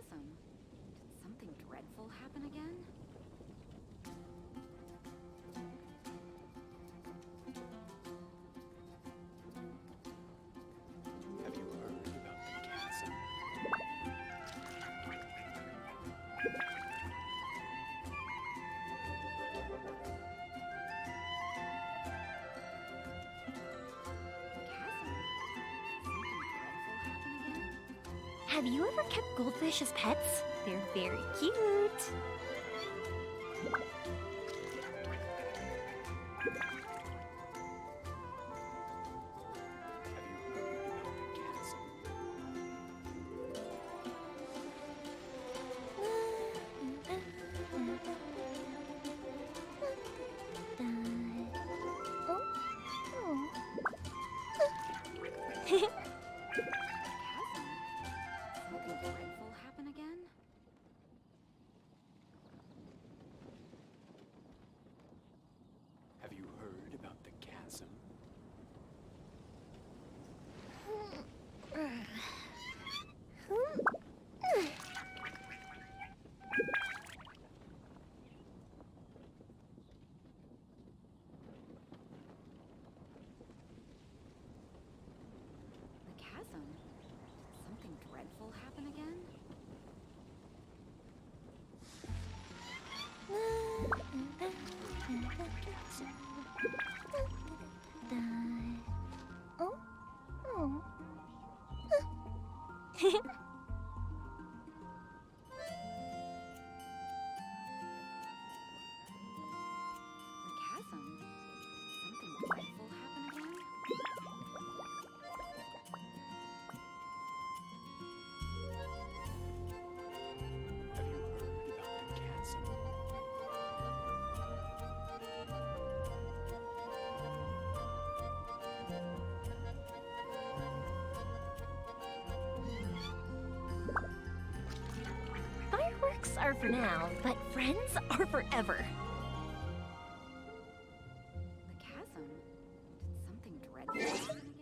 chasm. Did something dreadful happen again? Have you heard about the chasm? Chasm? Something dreadful happen again? Have you ever kept goldfish as pets? They're very cute. Have you heard about the chasm? Chasm? Something dreadful happen again? Have you heard about the chasm? The chasm? Did something dreadful happen again? The chasm? Did something dreadful happen again? Have you heard about the chasm? Fireworks are for now, but friends are forever. The chasm? Did something dreadful happen again?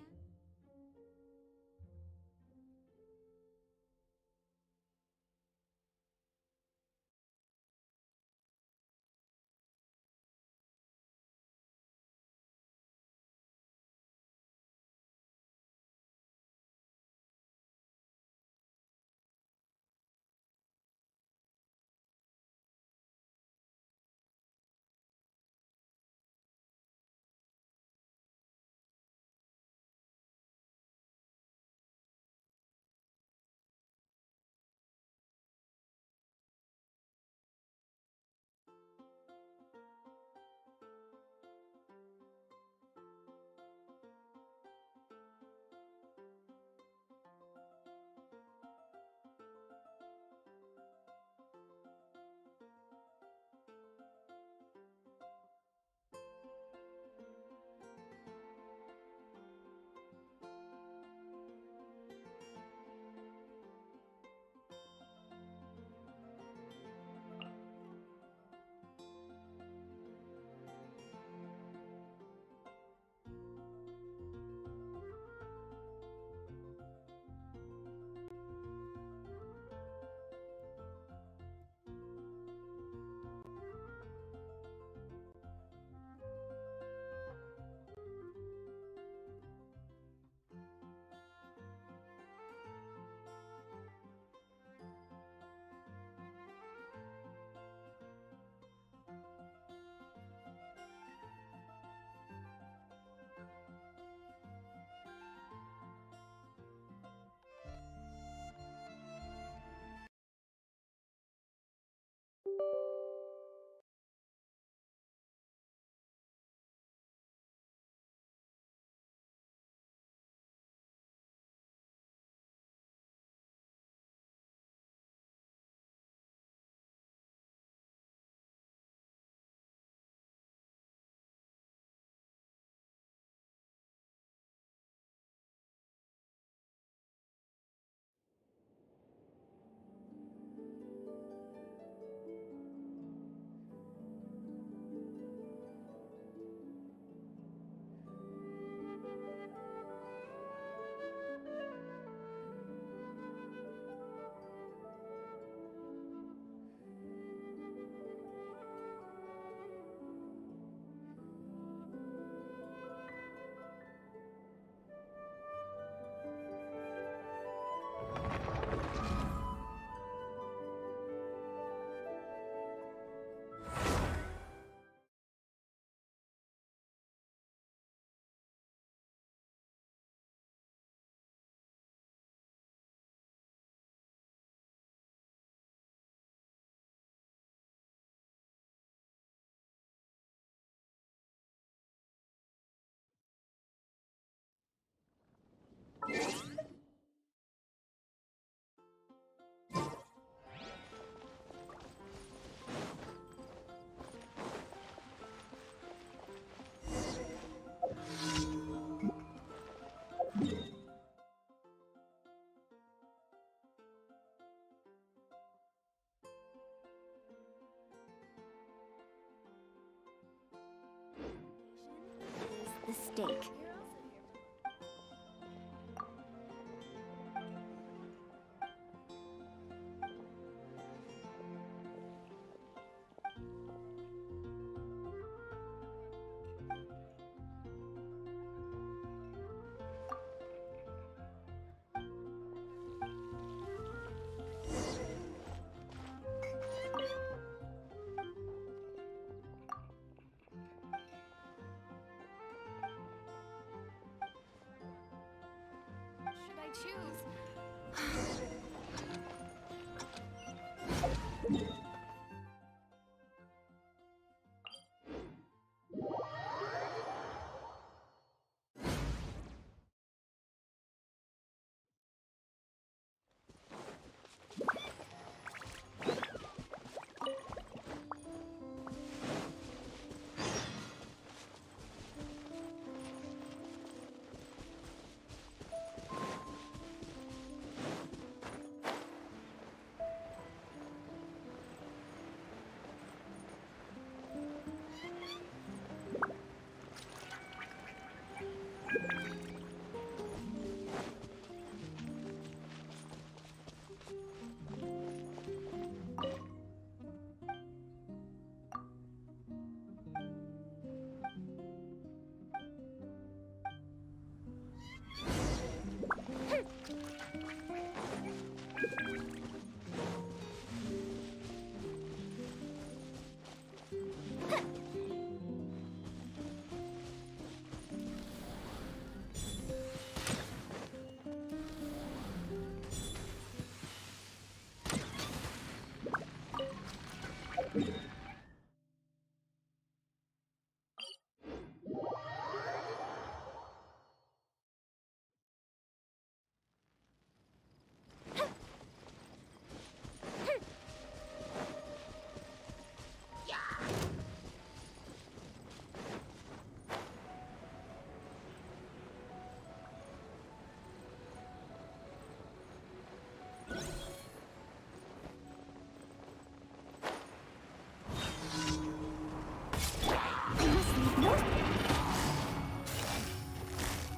mistake. Should I choose?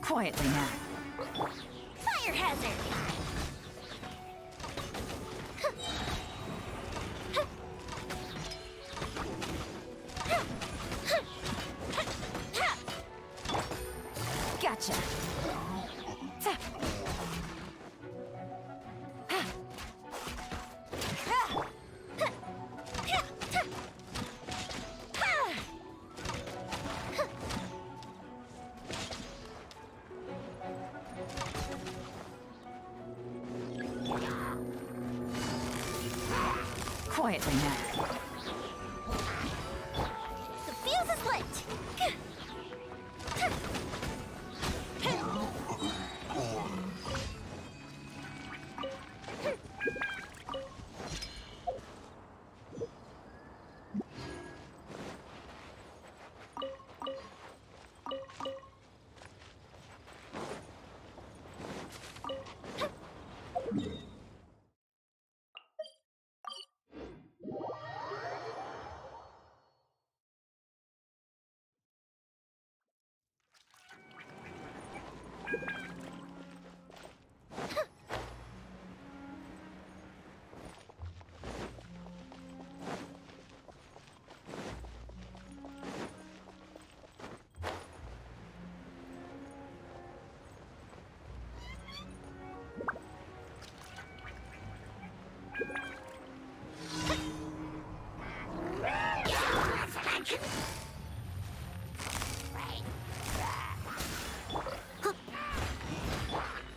Quietly now. Fire hazard! Gotcha. Quietly now. The fuse is lit!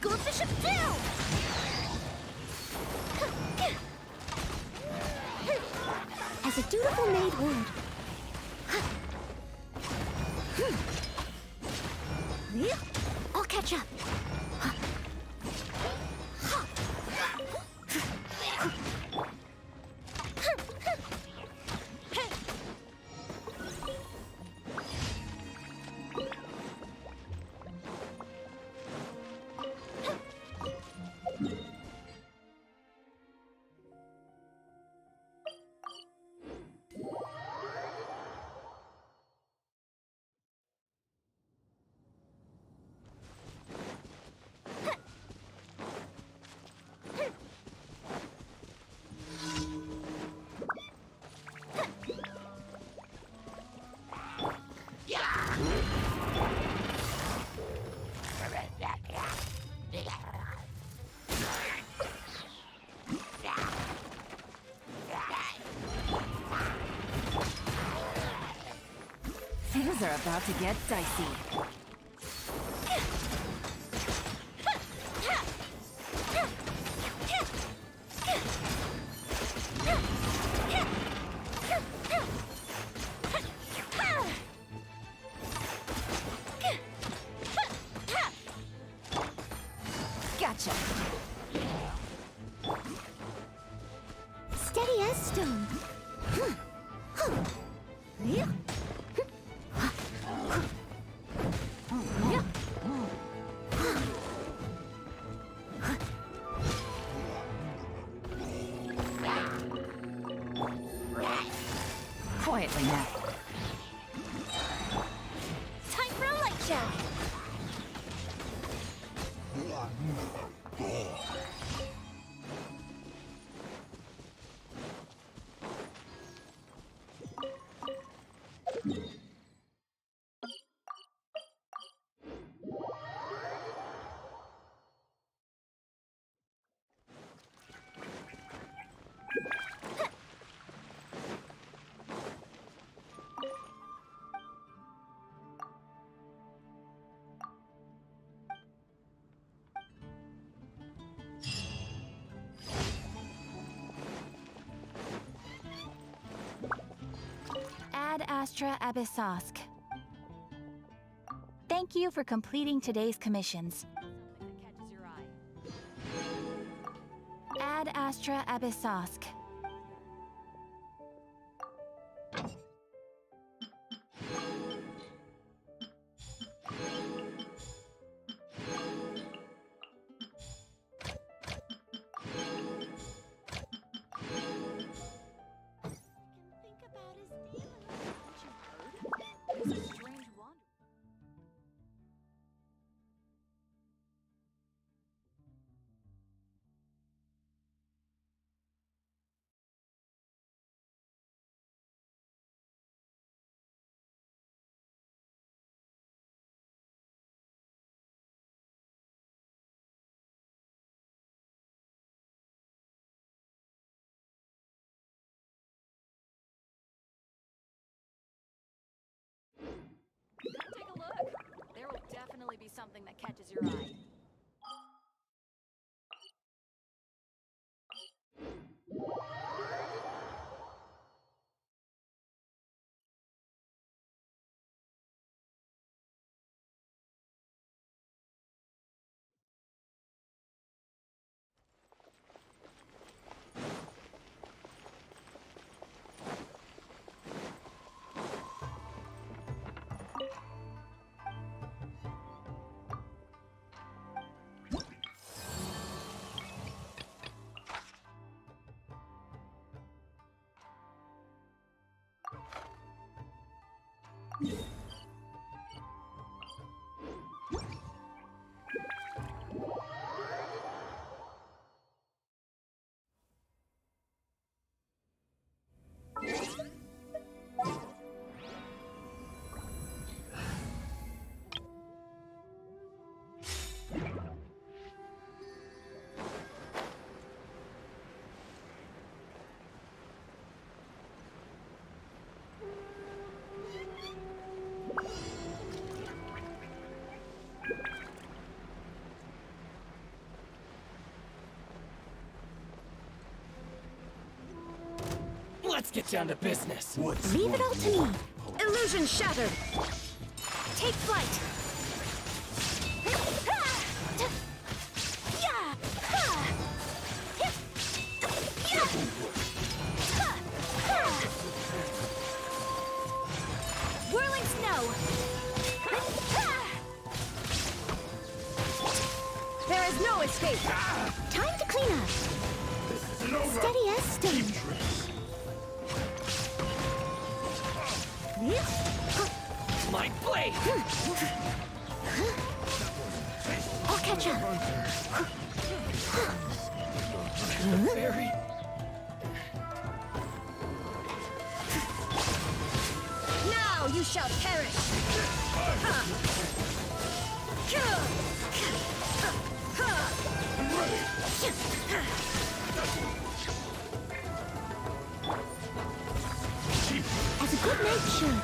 Goldfish up down! As a dutiful maid would. I'll catch up. Things are about to get dicey. Gotcha. Steady as stone. Quietly now. Time for a light show. Ad Astra Abyssosk. Thank you for completing today's commissions. Ad Astra Abyssosk. Take a look. There will definitely be something that catches your eye. Let's get down to business. Leave it all to me. Illusion shattered. Take flight. Whirling snow. There is no escape. Time to clean up. Steady as stone. My blade! I'll catch up. Very. Now you shall perish. As a good knight should.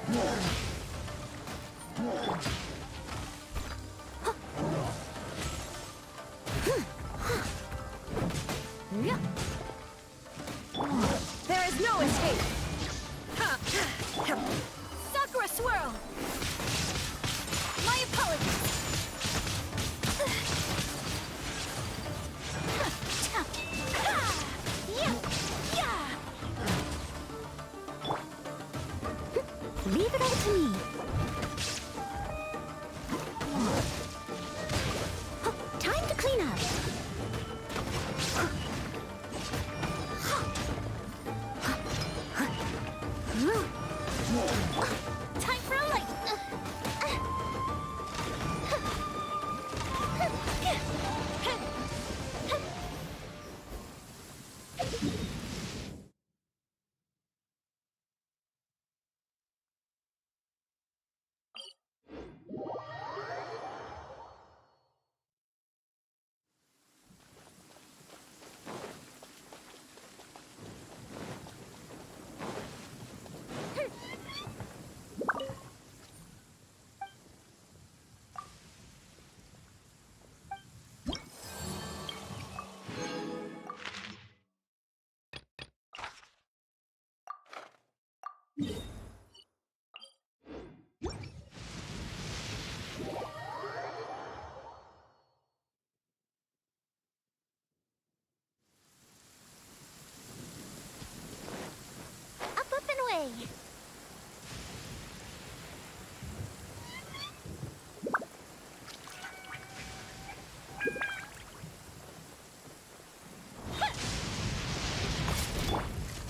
There is no escape! Sakura Swirl! My apologies! Leave it all to me. Time to clean up. Time for a light. Up and away.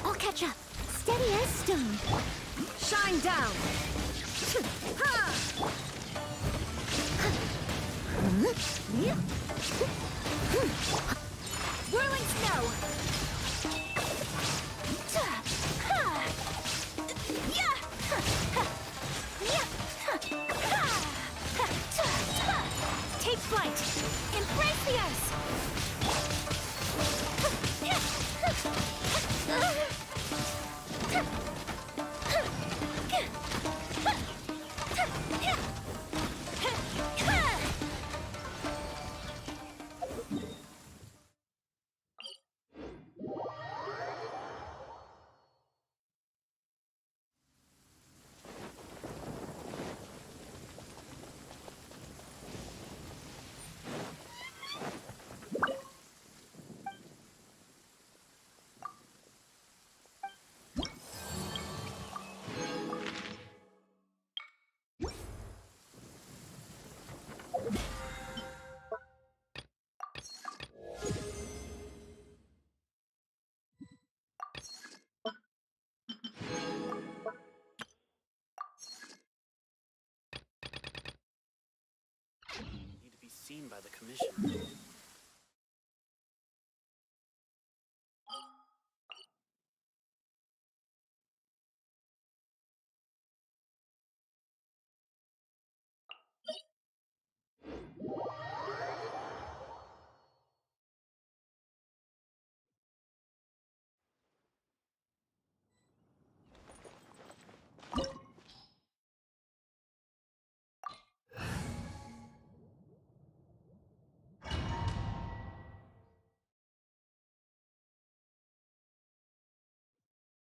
I'll catch up. Steady as stone. Shine down. Whirling snow. Take flight. Embrace the ice. Need to be seen by the commission.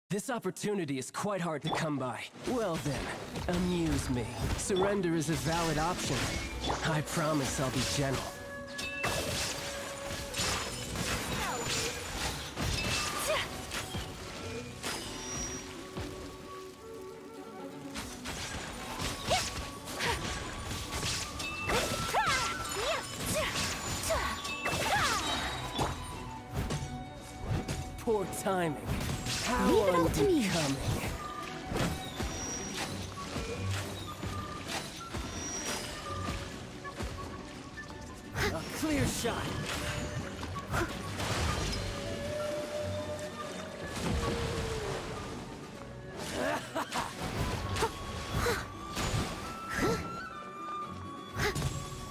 This opportunity is quite hard to come by. Well then, amuse me. Surrender is a valid option. I promise I'll be gentle. Poor timing. How Leave it all to me. unbecoming. A clear shot.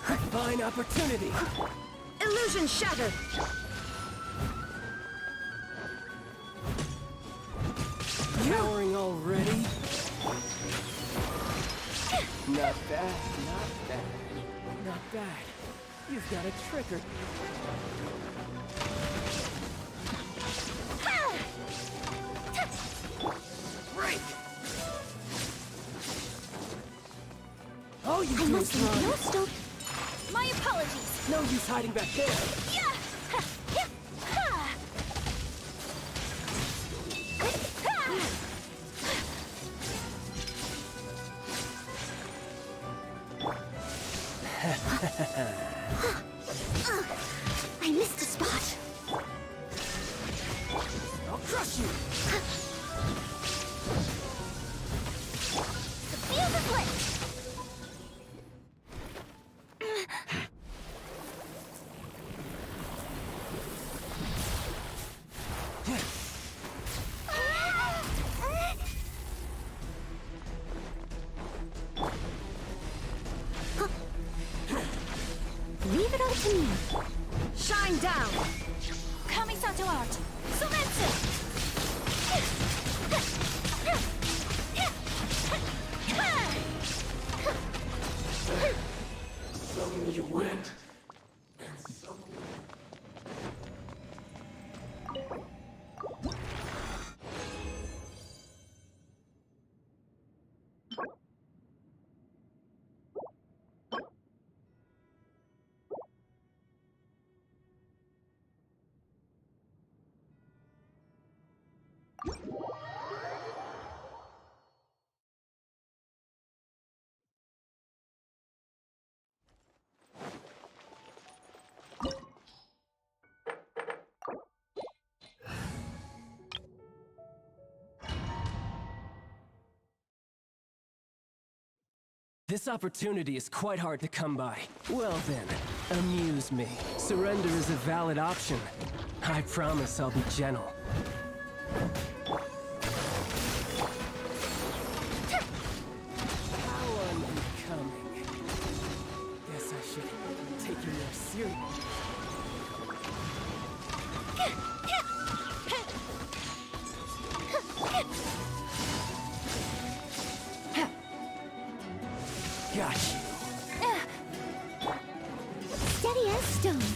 A fine opportunity. Illusion shattered. Cowering already? Not bad, not bad. Not bad. You've got a trigger. Break! Oh, you I do must is leave run. no stone. My apologies. No use hiding back there. Yeah. Yeah. Ha. I missed a spot. I'll crush you. The field is lit. Leave it all to me. Shine down. Kamisato art. Sumetsu. Some you went. This opportunity is quite hard to come by. Well then, amuse me. Surrender is a valid option. I promise I'll be gentle. How unbecoming. Guess I should take you more seriously. Got you. Steady as stone.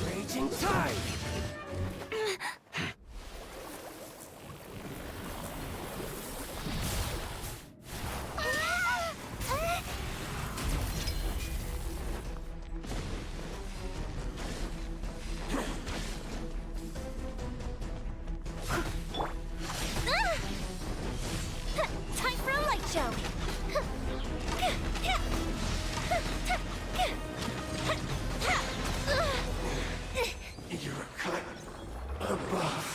Raging tide. Time for a light show. You're a cut above.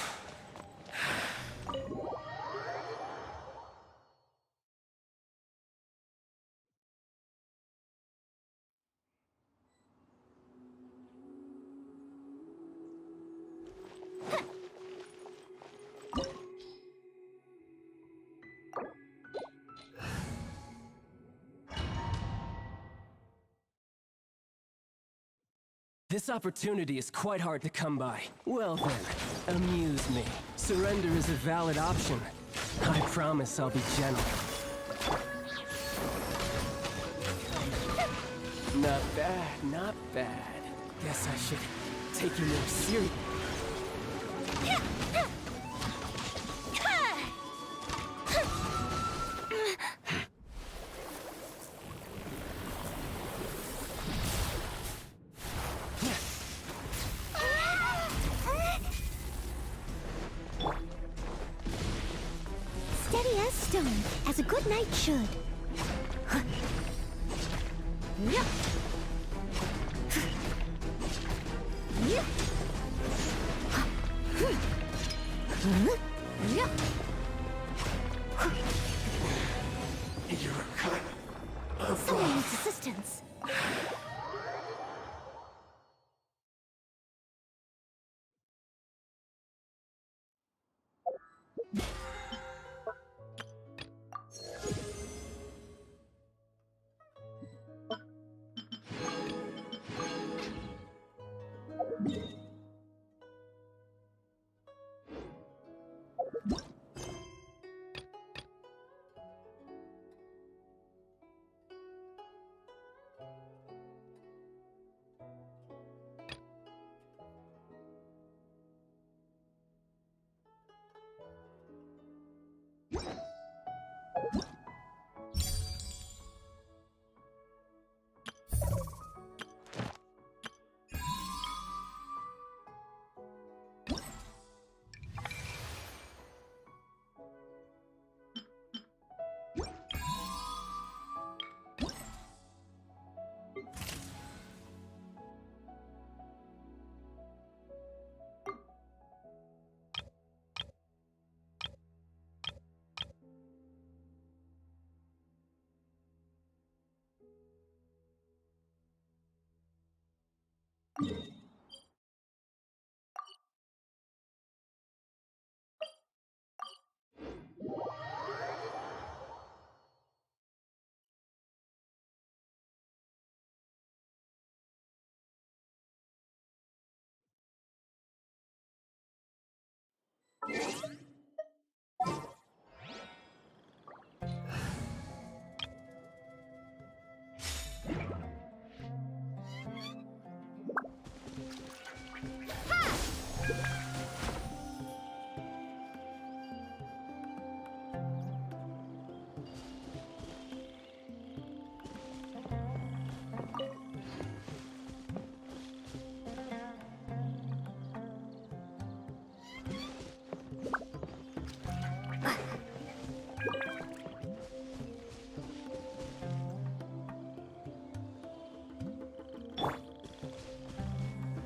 This opportunity is quite hard to come by. Well then, amuse me. Surrender is a valid option. I promise I'll be gentle. Not bad, not bad. Guess I should take you more seriously. Steady as stone, as a good knight should. Yep. Yep. Yep. You're a cut Someone needs assistance.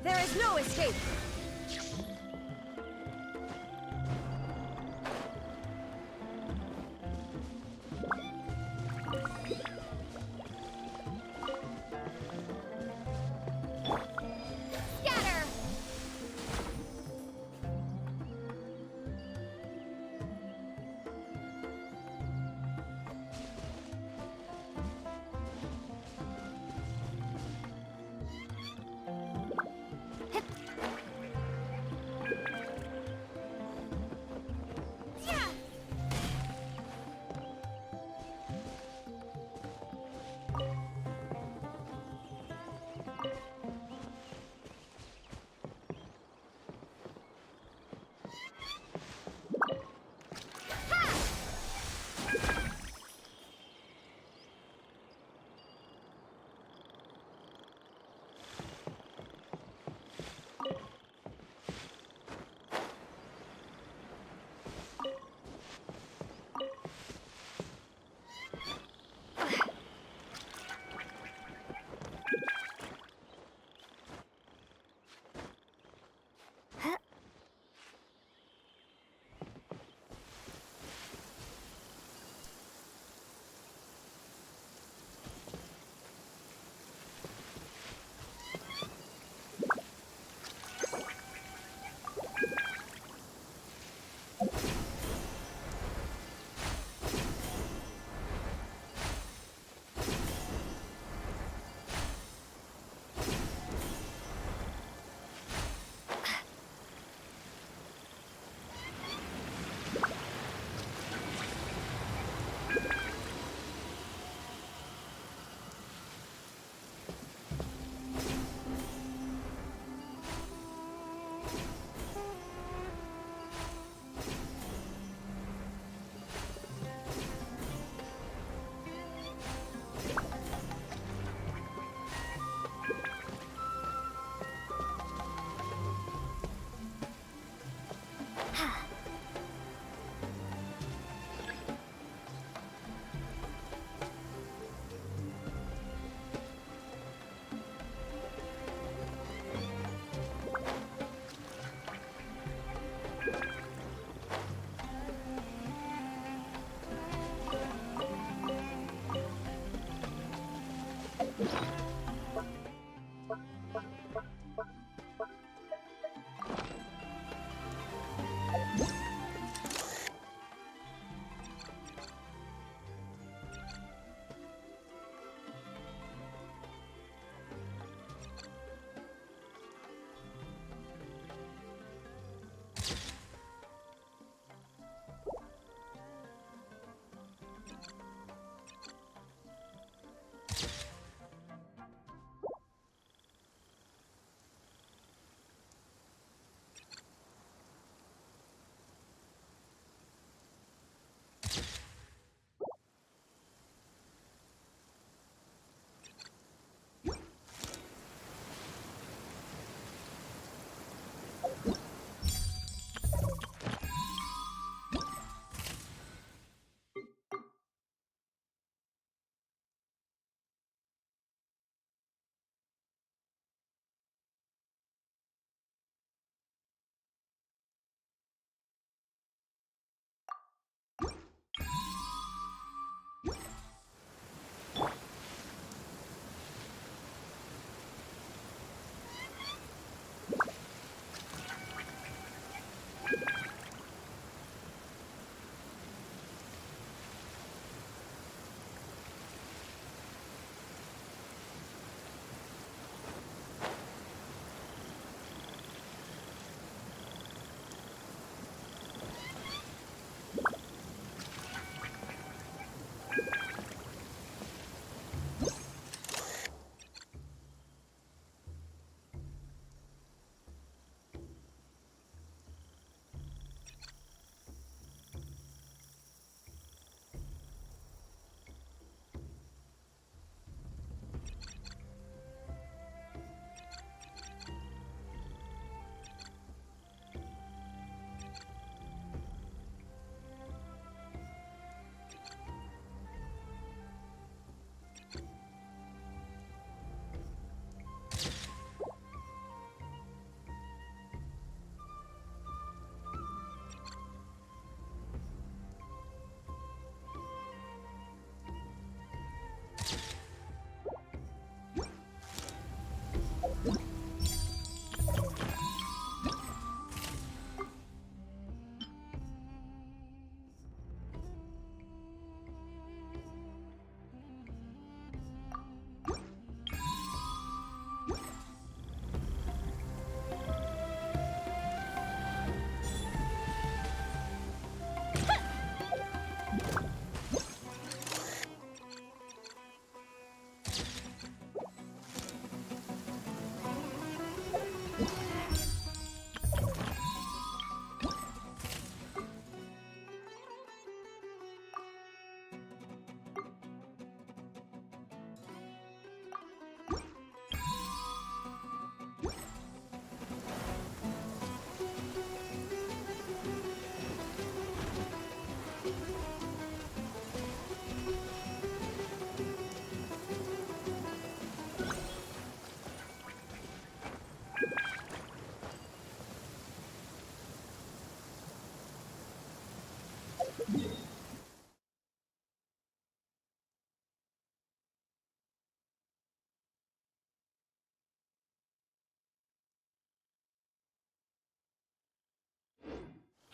There is no escape! Scatter!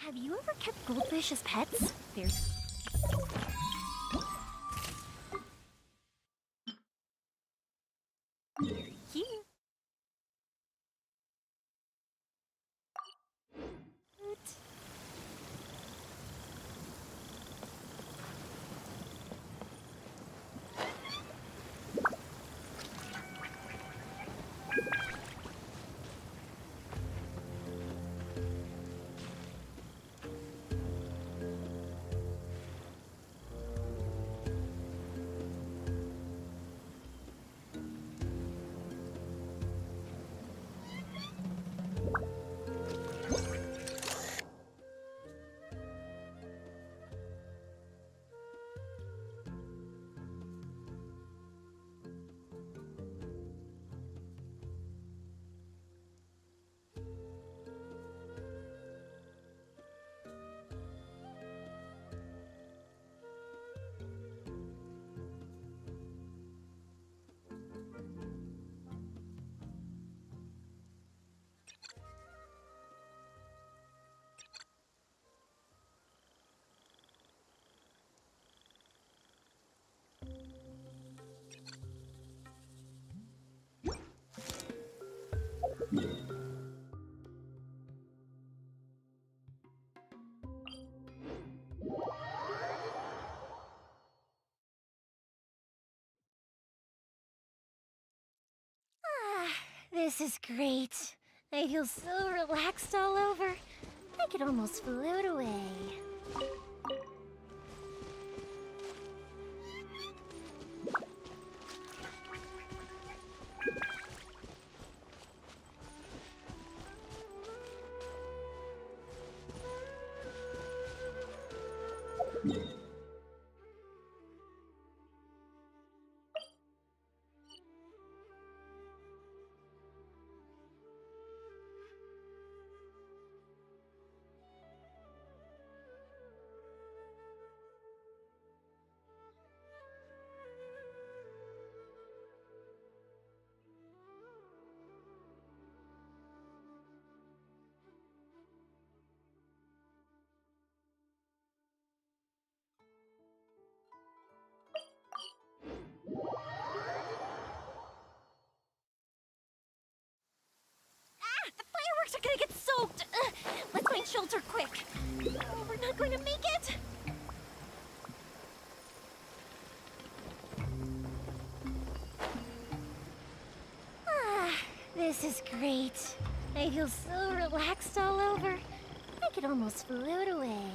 Have you ever kept goldfish as pets? They're cute. This is great. I feel so relaxed all over. I could almost float away. The fireworks are gonna get soaked! Let's find shelter quick! Oh, we're not going to make it! This is great. I feel so relaxed all over. I could almost float away.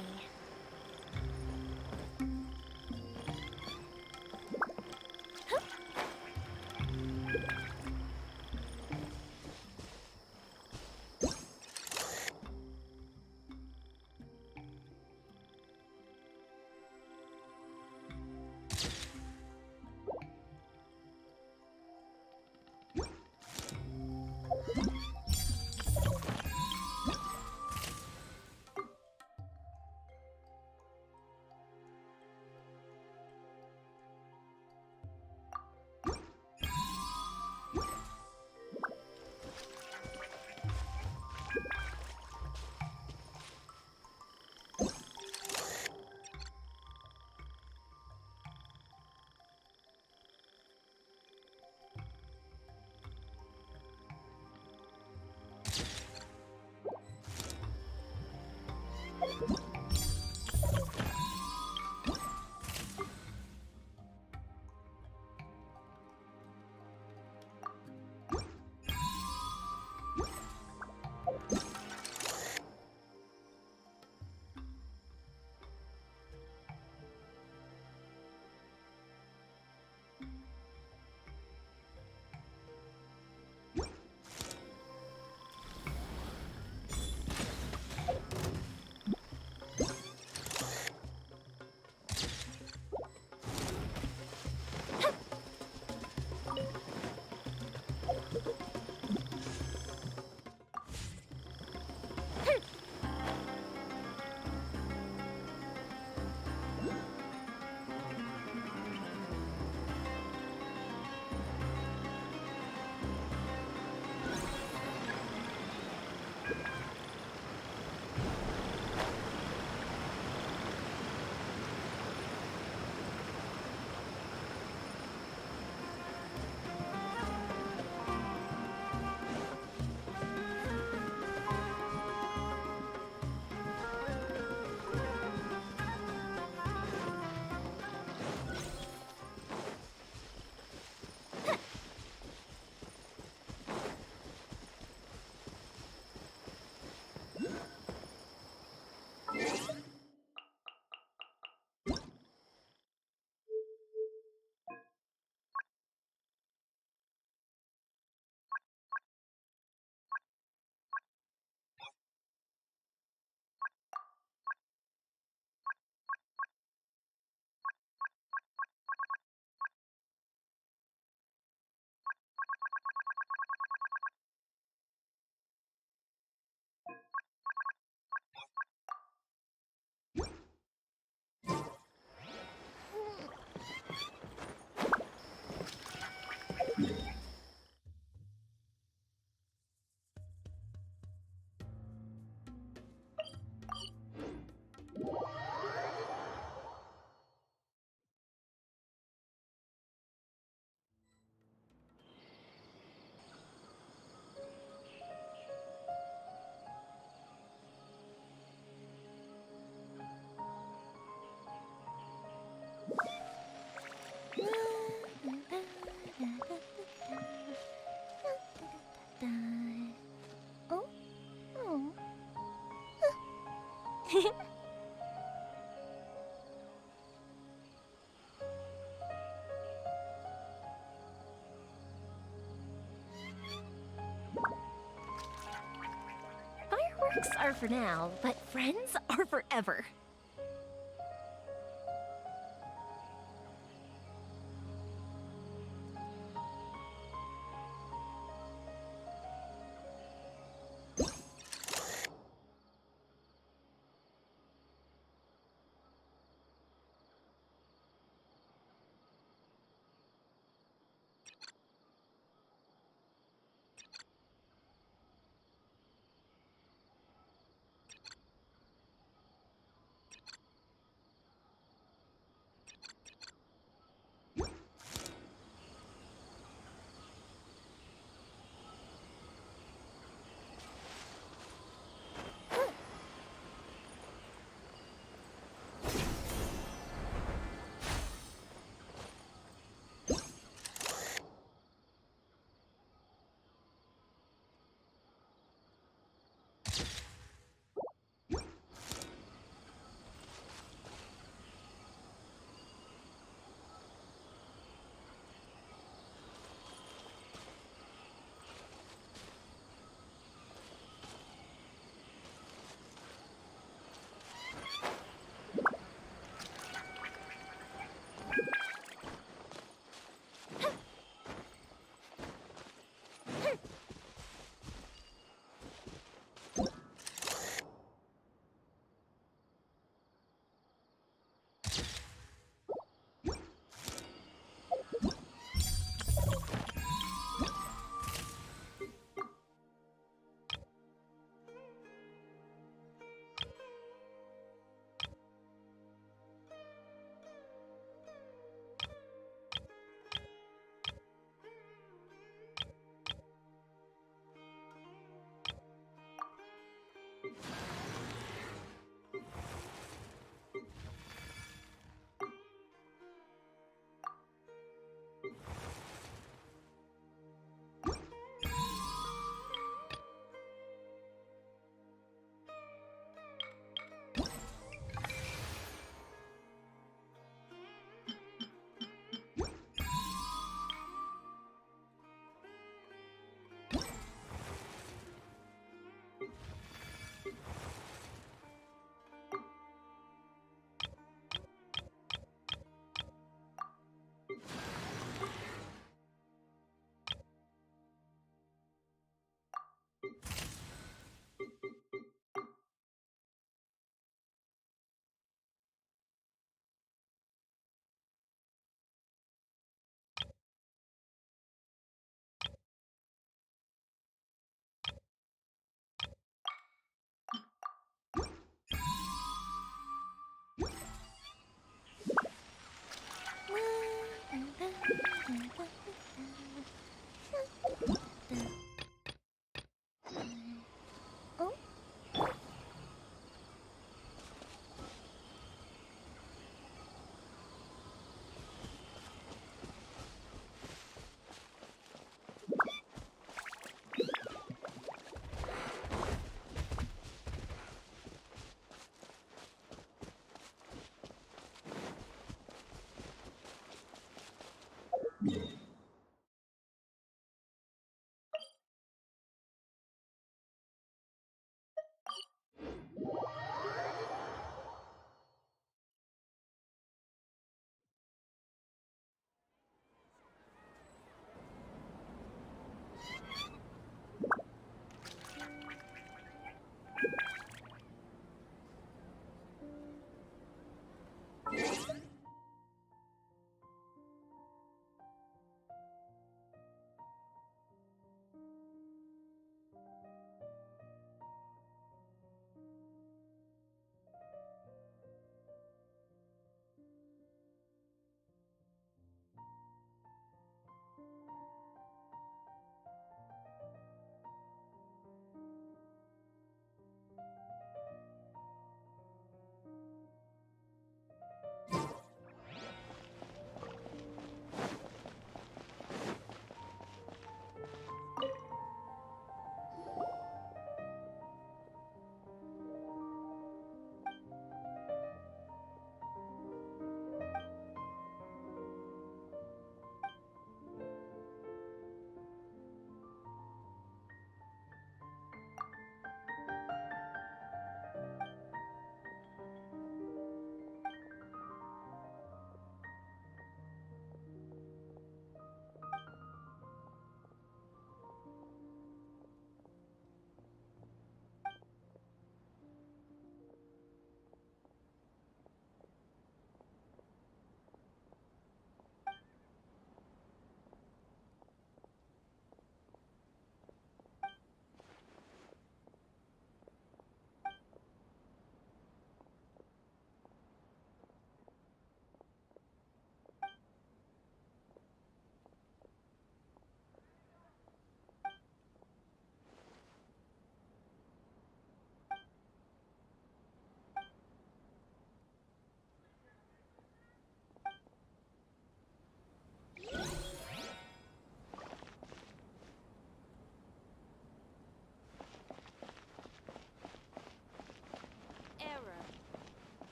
Fireworks are for now, but friends are forever.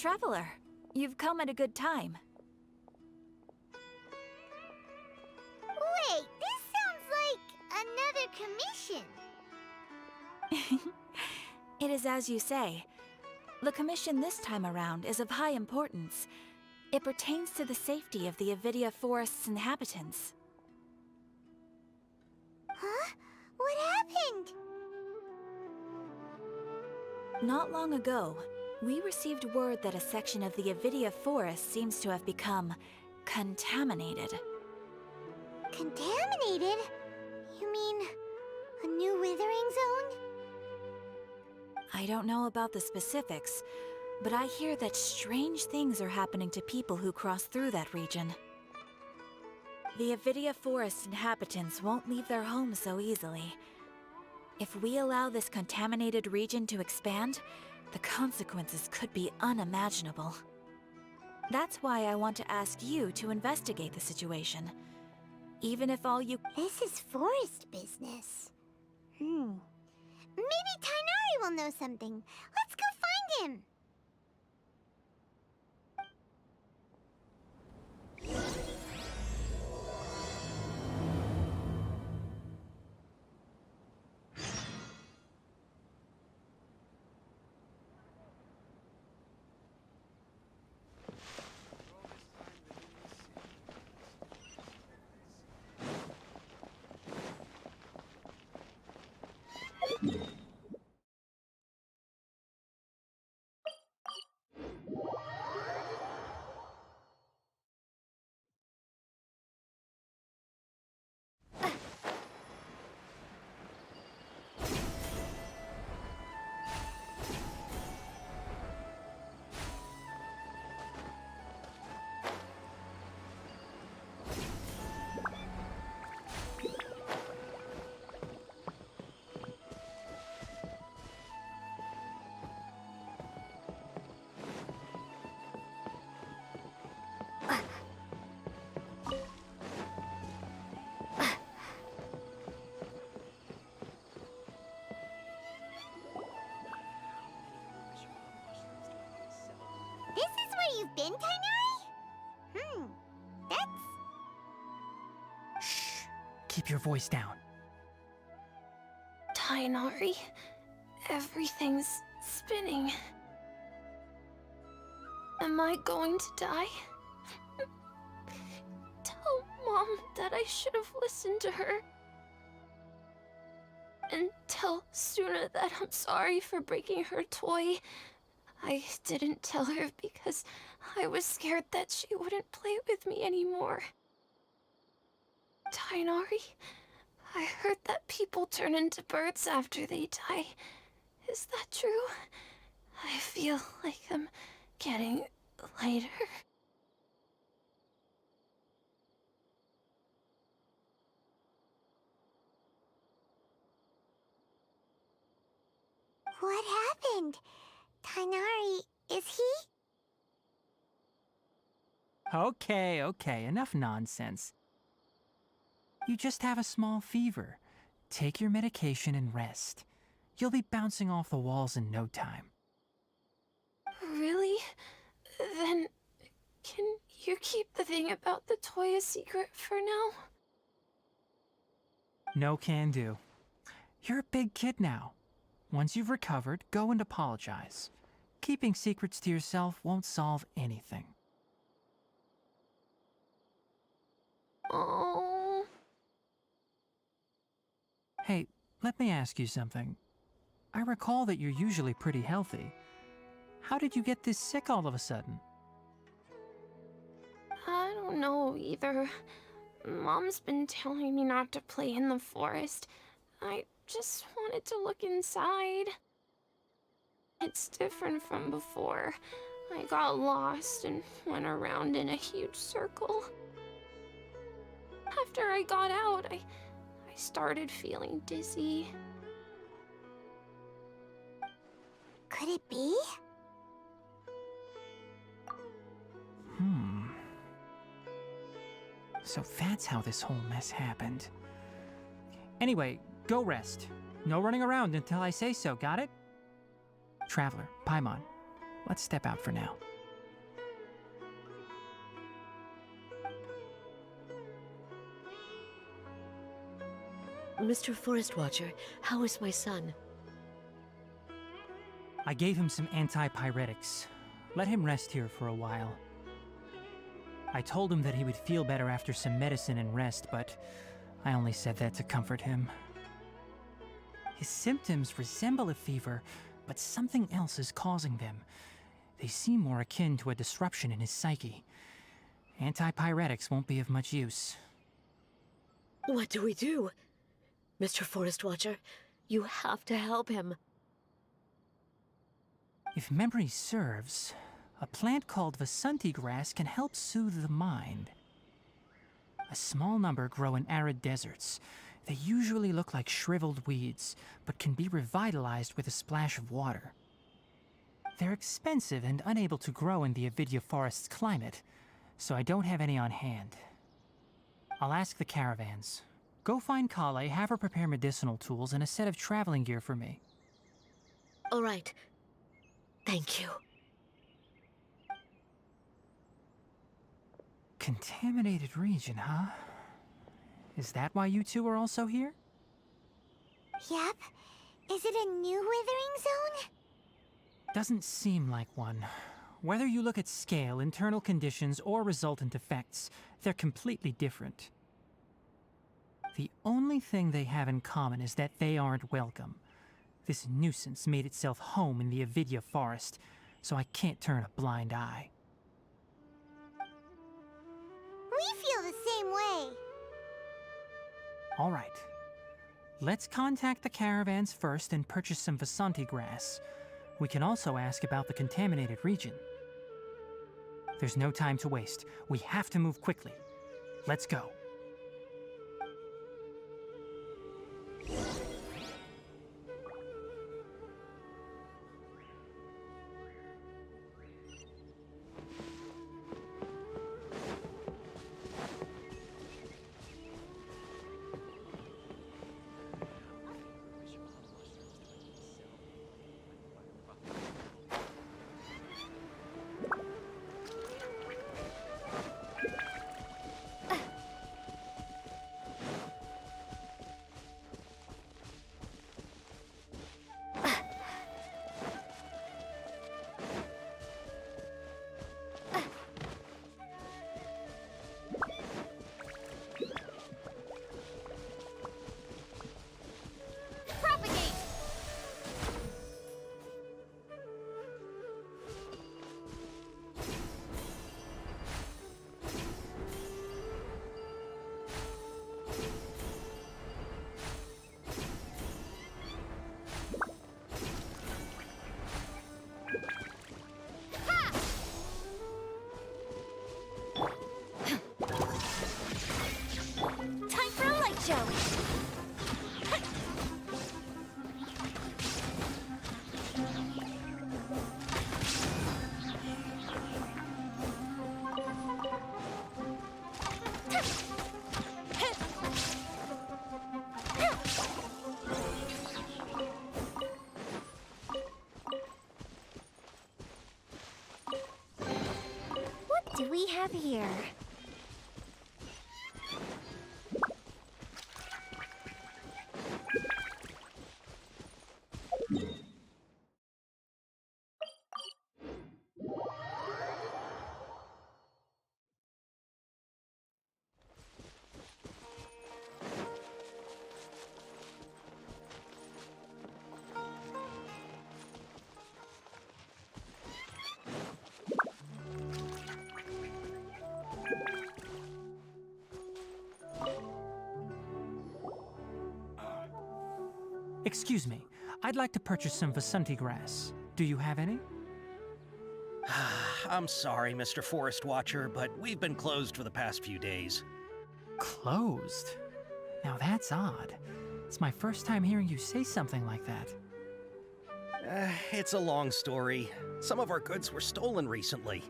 Traveler, you've come at a good time. Wait, this sounds like another commission. It is as you say. The commission this time around is of high importance. It pertains to the safety of the Avidia Forest's inhabitants. Huh? What happened? Not long ago, we received word that a section of the Avidia Forest seems to have become contaminated. Contaminated? You mean a new withering zone? I don't know about the specifics, but I hear that strange things are happening to people who cross through that region. The Avidia Forest inhabitants won't leave their homes so easily. If we allow this contaminated region to expand, the consequences could be unimaginable. That's why I want to ask you to investigate the situation. Even if all you— This is forest business. Maybe Tighnari will know something. Let's go find him. This is where you've been, Tighnari? That's... Shh. Keep your voice down. Tighnari, everything's spinning. Am I going to die? Tell Mom that I should have listened to her. And tell Suna that I'm sorry for breaking her toy. I didn't tell her because I was scared that she wouldn't play with me anymore. Tighnari, I heard that people turn into birds after they die. Is that true? I feel like I'm getting lighter. What happened? Tighnari, is he? Okay, enough nonsense. You just have a small fever. Take your medication and rest. You'll be bouncing off the walls in no time. Really? Then, can you keep the thing about the toy a secret for now? No can do. You're a big kid now. Once you've recovered, go and apologize. Keeping secrets to yourself won't solve anything. Oh. Hey, let me ask you something. I recall that you're usually pretty healthy. How did you get this sick all of a sudden? I don't know either. Mom's been telling me not to play in the forest. I just wanted to look inside. It's different from before. I got lost and went around in a huge circle. After I got out, I started feeling dizzy. Could it be? So that's how this whole mess happened. Anyway, go rest. No running around until I say so, got it? Traveler, Paimon, let's step out for now. Mr. Forest Watcher, how is my son? I gave him some antipyretics. Let him rest here for a while. I told him that he would feel better after some medicine and rest, but I only said that to comfort him. His symptoms resemble a fever, but something else is causing them. They seem more akin to a disruption in his psyche. Antipyretics won't be of much use. What do we do? Mr. Forest Watcher, you have to help him. If memory serves, a plant called Vasanti grass can help soothe the mind. A small number grow in arid deserts. They usually look like shriveled weeds, but can be revitalized with a splash of water. They're expensive and unable to grow in the Avidya forest's climate, so I don't have any on hand. I'll ask the caravans. Go find Kale, have her prepare medicinal tools and a set of traveling gear for me. All right. Thank you. Contaminated region, huh? Is that why you two are also here? Yep. Is it a new withering zone? Doesn't seem like one. Whether you look at scale, internal conditions, or resultant effects, they're completely different. The only thing they have in common is that they aren't welcome. This nuisance made itself home in the Avidya forest, so I can't turn a blind eye. We feel the same way. All right. Let's contact the caravans first and purchase some Vasanti grass. We can also ask about the contaminated region. There's no time to waste. We have to move quickly. Let's go. Propagate! Time for a light show! What do we have here? Excuse me. I'd like to purchase some Vasanti grass. Do you have any? I'm sorry, Mr. Forest Watcher, but we've been closed for the past few days. Closed? Now that's odd. It's my first time hearing you say something like that. It's a long story. Some of our goods were stolen recently.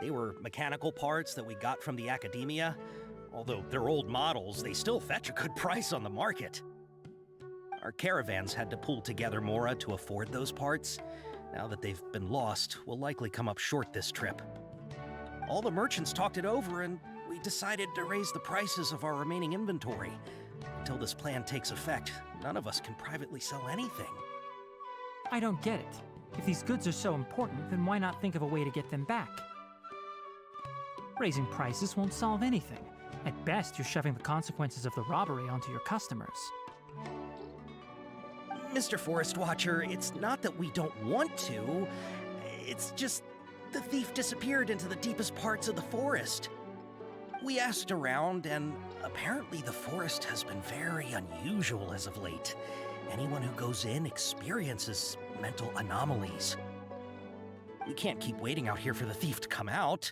They were mechanical parts that we got from the academia. Although they're old models, they still fetch a good price on the market. Our caravans had to pull together more to afford those parts. Now that they've been lost, we'll likely come up short this trip. All the merchants talked it over, and we decided to raise the prices of our remaining inventory. Until this plan takes effect, none of us can privately sell anything. I don't get it. If these goods are so important, then why not think of a way to get them back? Raising prices won't solve anything. At best, you're shoving the consequences of the robbery onto your customers. Mr. Forest Watcher, it's not that we don't want to. It's just the thief disappeared into the deepest parts of the forest. We asked around, and apparently the forest has been very unusual as of late. Anyone who goes in experiences mental anomalies. We can't keep waiting out here for the thief to come out.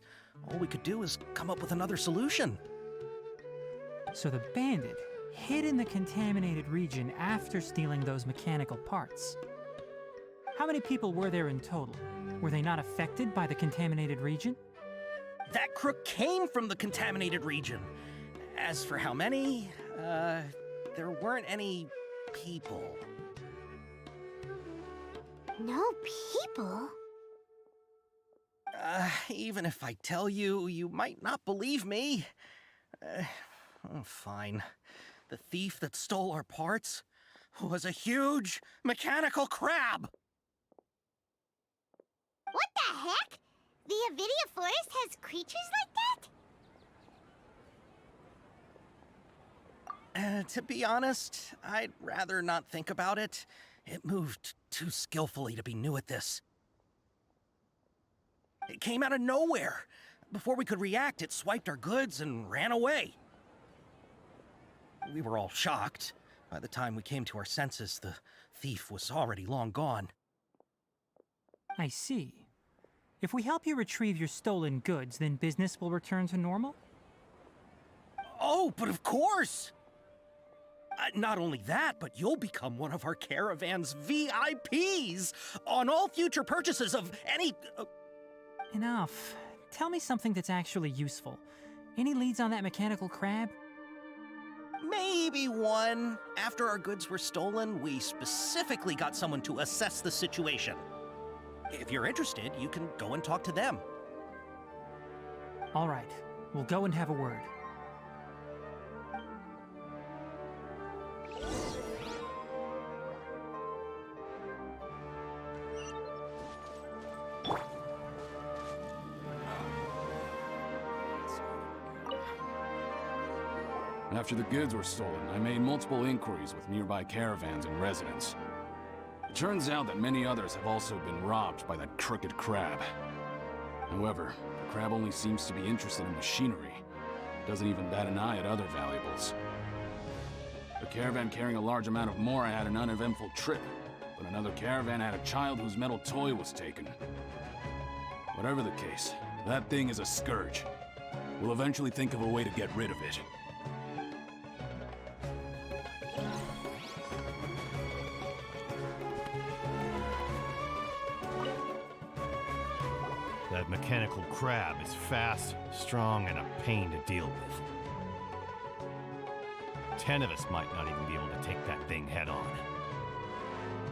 All we could do is come up with another solution. So the bandit hid in the contaminated region after stealing those mechanical parts. How many people were there in total? Were they not affected by the contaminated region? That crook came from the contaminated region. As for how many, there weren't any people. No people? Even if I tell you, you might not believe me. Fine. The thief that stole our parts was a huge mechanical crab! What the heck? The Avidia Forest has creatures like that? To be honest, I'd rather not think about it. It moved too skillfully to be new at this. It came out of nowhere. Before we could react, it swiped our goods and ran away. We were all shocked. By the time we came to our senses, the thief was already long gone. I see. If we help you retrieve your stolen goods, then business will return to normal? Oh, but of course! Not only that, but you'll become one of our caravan's VIPs on all future purchases of any... Enough. Tell me something that's actually useful. Any leads on that mechanical crab? Maybe one. After our goods were stolen, we specifically got someone to assess the situation. If you're interested, you can go and talk to them. All right. We'll go and have a word. After the goods were stolen, I made multiple inquiries with nearby caravans and residents. It turns out that many others have also been robbed by that crooked crab. However, the crab only seems to be interested in machinery. Doesn't even bat an eye at other valuables. A caravan carrying a large amount of Mora had an uneventful trip, but another caravan had a child whose metal toy was taken. Whatever the case, that thing is a scourge. We'll eventually think of a way to get rid of it. That mechanical crab is fast, strong, and a pain to deal with. 10 of us might not even be able to take that thing head on.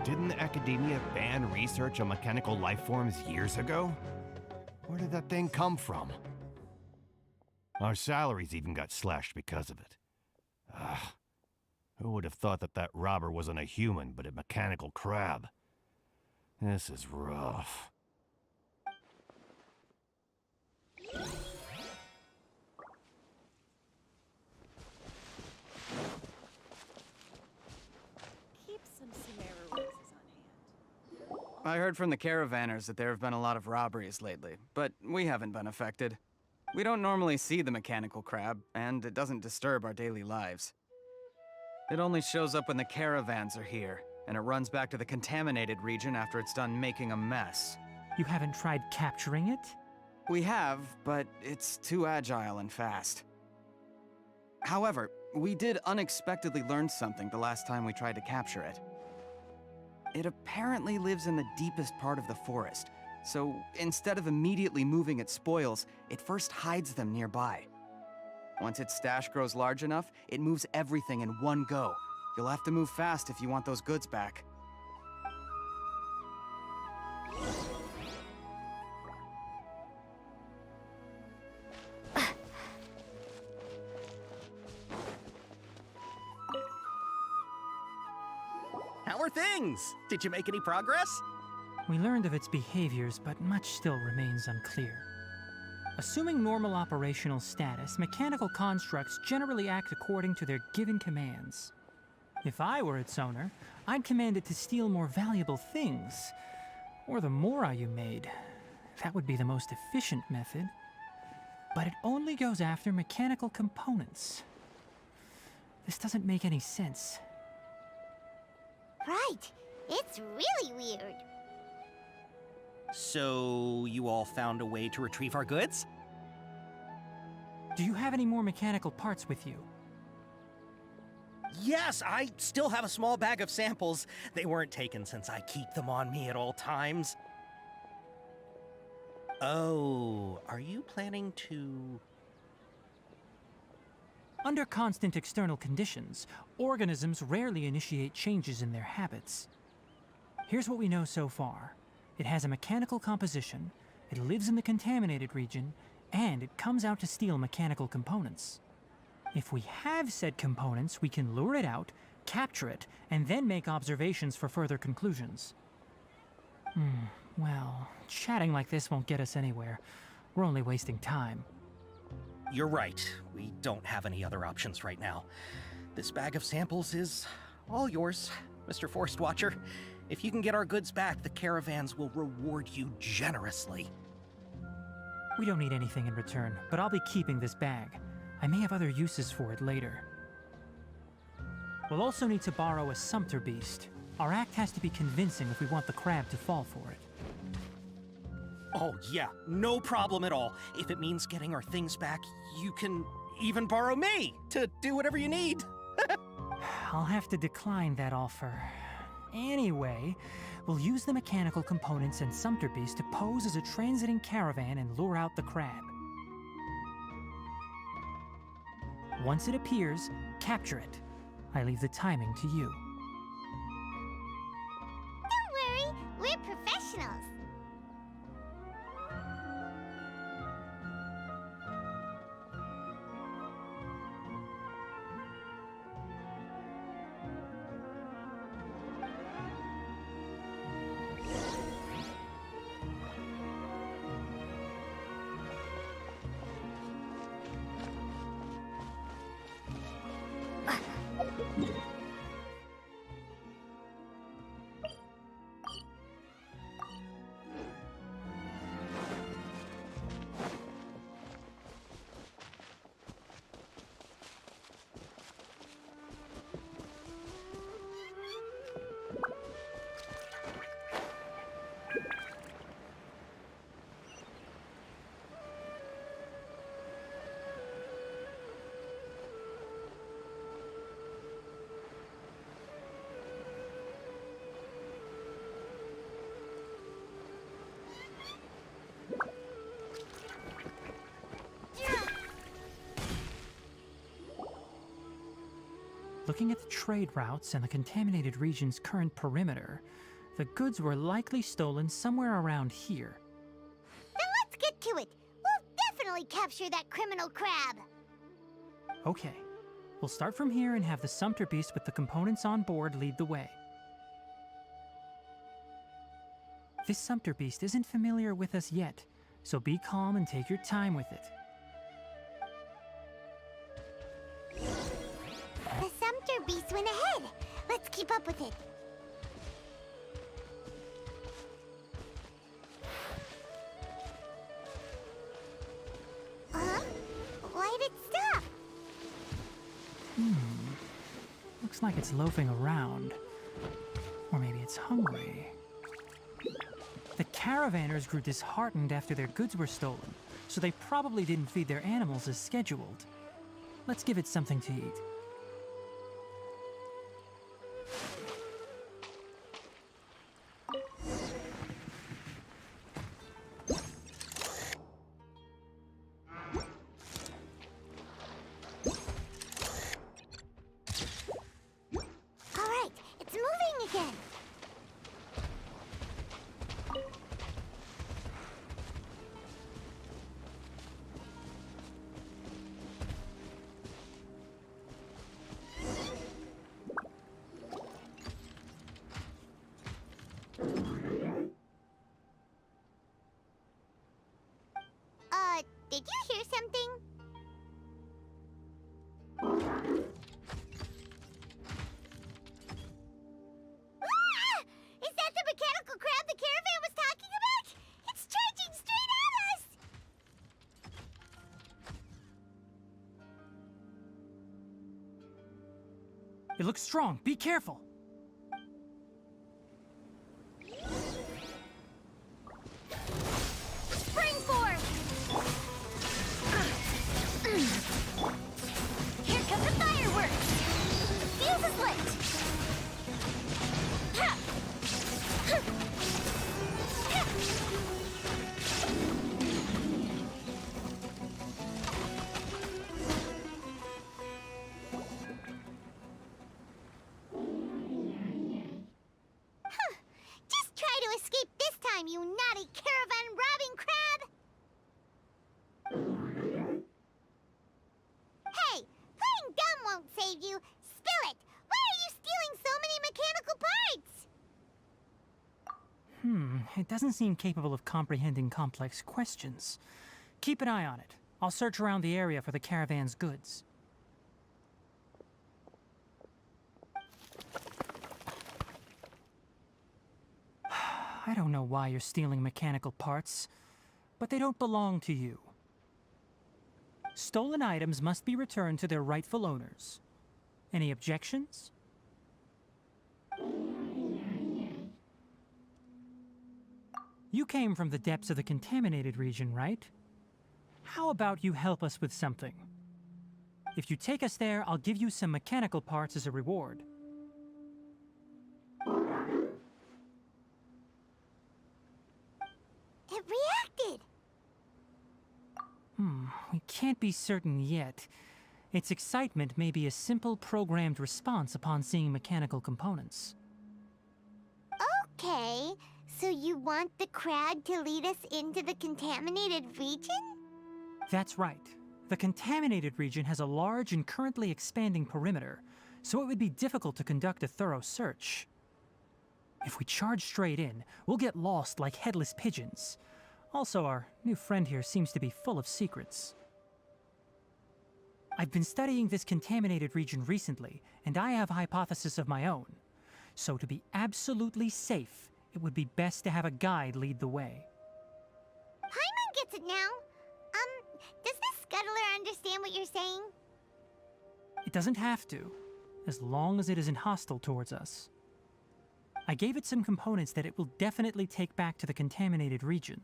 Didn't the academia ban research on mechanical life forms years ago? Where did that thing come from? Our salaries even got slashed because of it. Who would have thought that that robber wasn't a human, but a mechanical crab? This is rough. Keep some Sumeru roses on hand. I heard from the caravanners that there have been a lot of robberies lately, but we haven't been affected. We don't normally see the mechanical crab, and it doesn't disturb our daily lives. It only shows up when the caravans are here, and it runs back to the contaminated region after it's done making a mess. You haven't tried capturing it? We have, but it's too agile and fast. However, we did unexpectedly learn something the last time we tried to capture it. It apparently lives in the deepest part of the forest, so instead of immediately moving its spoils, it first hides them nearby. Once its stash grows large enough, it moves everything in one go. You'll have to move fast if you want those goods back. How are things? Did you make any progress? We learned of its behaviors, but much still remains unclear. Assuming normal operational status, mechanical constructs generally act according to their given commands. If I were its owner, I'd command it to steal more valuable things. Or the mora you made. That would be the most efficient method. But it only goes after mechanical components. This doesn't make any sense. Right. It's really weird. So, you all found a way to retrieve our goods? Do you have any more mechanical parts with you? Yes, I still have a small bag of samples. They weren't taken since I keep them on me at all times. Oh, are you planning to... Under constant external conditions, organisms rarely initiate changes in their habits. Here's what we know so far. It has a mechanical composition, it lives in the contaminated region, and it comes out to steal mechanical components. If we have said components, we can lure it out, capture it, and then make observations for further conclusions. Well, chatting like this won't get us anywhere. We're only wasting time. You're right. We don't have any other options right now. This bag of samples is all yours, Mr. Forest Watcher. If you can get our goods back, the caravans will reward you generously. We don't need anything in return, but I'll be keeping this bag. I may have other uses for it later. We'll also need to borrow a sumpter beast. Our act has to be convincing if we want the crab to fall for it. Oh yeah, no problem at all. If it means getting our things back, you can even borrow me to do whatever you need. I'll have to decline that offer. Anyway, we'll use the mechanical components and sumpter beast to pose as a transiting caravan and lure out the crab. Once it appears, capture it. I leave the timing to you. Don't worry, we're professionals. Looking at the trade routes and the contaminated region's current perimeter, the goods were likely stolen somewhere around here. Then let's get to it. We'll definitely capture that criminal crab. Okay, we'll start from here and have the sumpter beast with the components on board lead the way. This sumpter beast isn't familiar with us yet, so be calm and take your time with it. The sumpter beast went ahead. Let's keep up with it. Huh? Why did it stop? Looks like it's loafing around. Or maybe it's hungry. The caravanners grew disheartened after their goods were stolen, so they probably didn't feed their animals as scheduled. Let's give it something to eat. All right, it's moving again. Did you hear something? Ah! Is that the mechanical crab the caravan was talking about? It's charging straight at us! It looks strong. Be careful. Spring force! Here come the fireworks! The fuse is lit! Ha! Just try to escape this time, you naughty caravan-robbing crab! Hey, playing dumb won't save you. Spill it! Why are you stealing so many mechanical parts? It doesn't seem capable of comprehending complex questions. Keep an eye on it. I'll search around the area for the caravan's goods. I don't know why you're stealing mechanical parts, but they don't belong to you. Stolen items must be returned to their rightful owners. Any objections? You came from the depths of the contaminated region, right? How about you help us with something? If you take us there, I'll give you some mechanical parts as a reward. It reacted! We can't be certain yet. Its excitement may be a simple programmed response upon seeing mechanical components. Okay, so you want the crab to lead us into the contaminated region? That's right. The contaminated region has a large and currently expanding perimeter, so it would be difficult to conduct a thorough search. If we charge straight in, we'll get lost like headless pigeons. Also, our new friend here seems to be full of secrets. I've been studying this contaminated region recently, and I have a hypothesis of my own. So to be absolutely safe, it would be best to have a guide lead the way. Paimon gets it now. Does the scuttler understand what you're saying? It doesn't have to, as long as it isn't hostile towards us. I gave it some components that it will definitely take back to the contaminated region.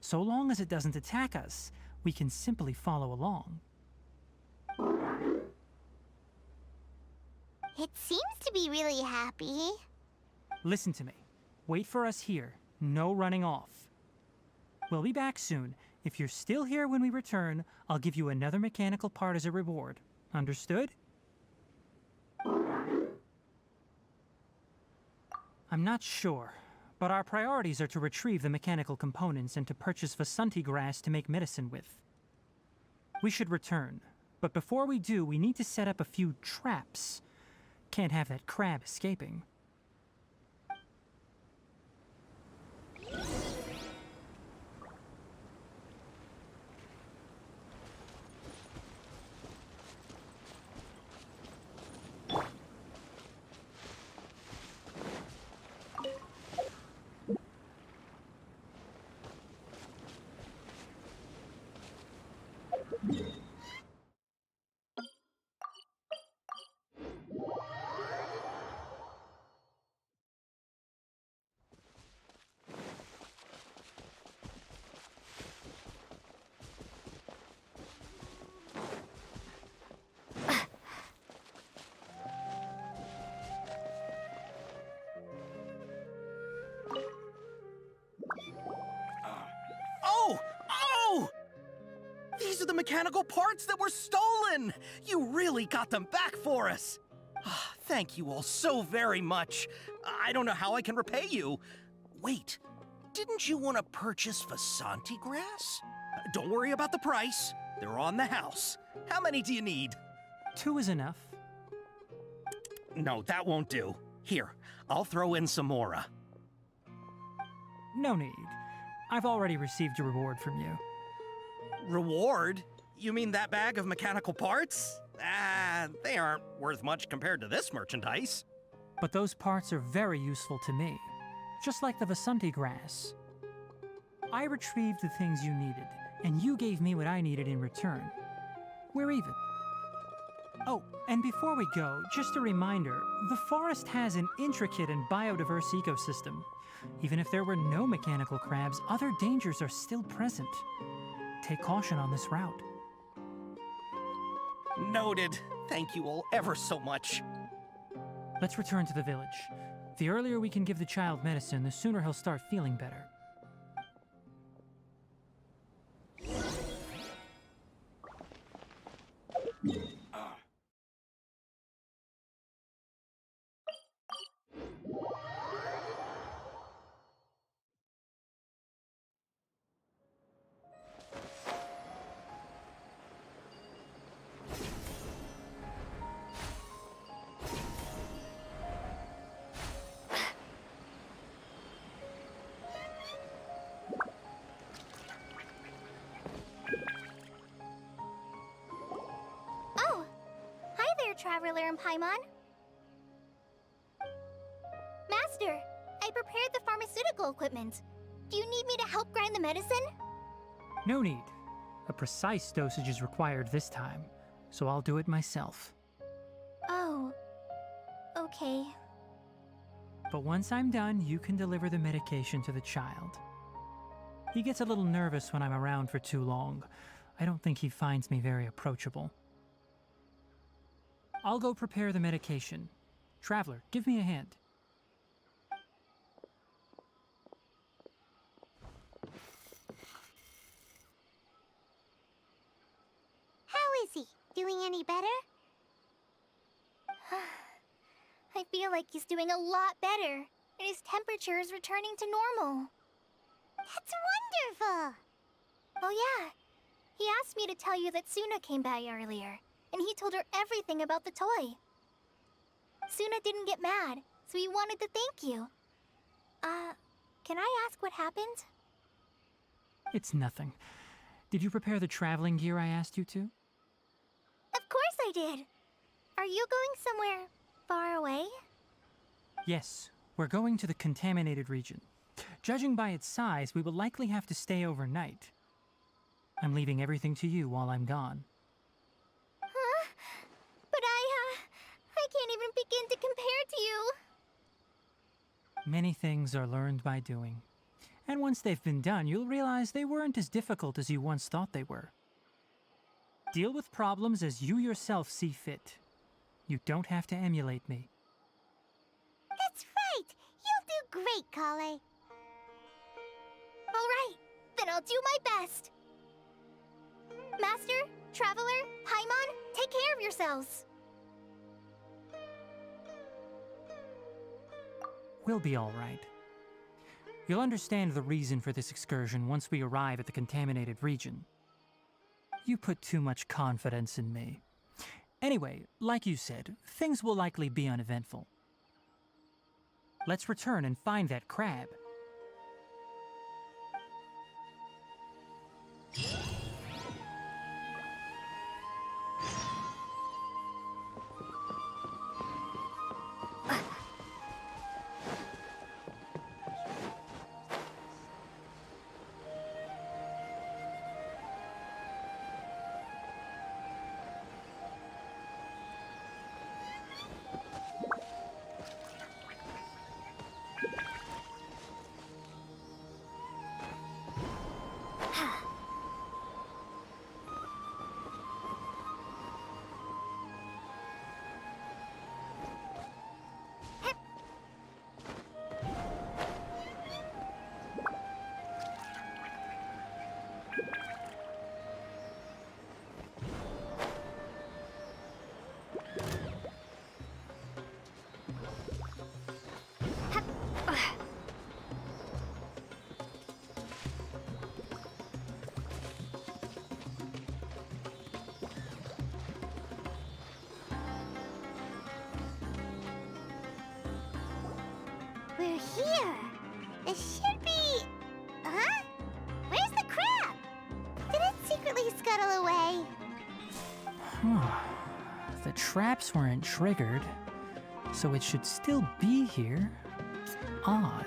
So long as it doesn't attack us, we can simply follow along. It seems to be really happy. Listen to me. Wait for us here. No running off. We'll be back soon. If you're still here when we return, I'll give you another mechanical part as a reward. Understood? I'm not sure, but our priorities are to retrieve the mechanical components and to purchase Vasanti grass to make medicine with. We should return, but before we do, we need to set up a few traps. Can't have that crab escaping. These are the mechanical parts that were stolen! You really got them back for us! Thank you all so very much. I don't know how I can repay you. Wait, didn't you want to purchase Vasanti grass? Don't worry about the price. They're on the house. How many do you need? 2 is enough. No, that won't do. Here, I'll throw in some more. No need. I've already received a reward from you. Reward? You mean that bag of mechanical parts? They aren't worth much compared to this merchandise. But those parts are very useful to me, just like the Vasanti grass. I retrieved the things you needed, and you gave me what I needed in return. We're even. Oh, and before we go, just a reminder, the forest has an intricate and biodiverse ecosystem. Even if there were no mechanical crabs, other dangers are still present. Take caution on this route. Noted. Thank you all ever so much. Let's return to the village. The earlier we can give the child medicine, the sooner he'll start feeling better. Oh! Hi there, Traveler and Paimon. Master, I prepared the pharmaceutical equipment. Do you need me to help grind the medicine? No need. A precise dosage is required this time, so I'll do it myself. Oh. Okay. But once I'm done, you can deliver the medication to the child. He gets a little nervous when I'm around for too long. I don't think he finds me very approachable. I'll go prepare the medication. Traveler, give me a hand. How is he? Doing any better? I feel like he's doing a lot better, and his temperature is returning to normal. That's wonderful! Oh yeah, he asked me to tell you that Suna came by earlier, and he told her everything about the toy. Suna didn't get mad, so he wanted to thank you. Can I ask what happened? It's nothing. Did you prepare the traveling gear I asked you to? Of course I did! Are you going somewhere far away? Yes, we're going to the contaminated region. Judging by its size, we will likely have to stay overnight. I'm leaving everything to you while I'm gone. Huh? But I can't even begin to compare to you. Many things are learned by doing. And once they've been done, you'll realize they weren't as difficult as you once thought they were. Deal with problems as you yourself see fit. You don't have to emulate me. That's right! You'll do great, Kale. Alright, then I'll do my best. Master, Traveler, Paimon, take care of yourselves. We'll be all right. You'll understand the reason for this excursion once we arrive at the contaminated region. You put too much confidence in me. Anyway, like you said, things will likely be uneventful. Let's return and find that crab. We're here. It should be... Huh? Where's the crab? Did it secretly The traps weren't triggered, so it should still be here. Odd.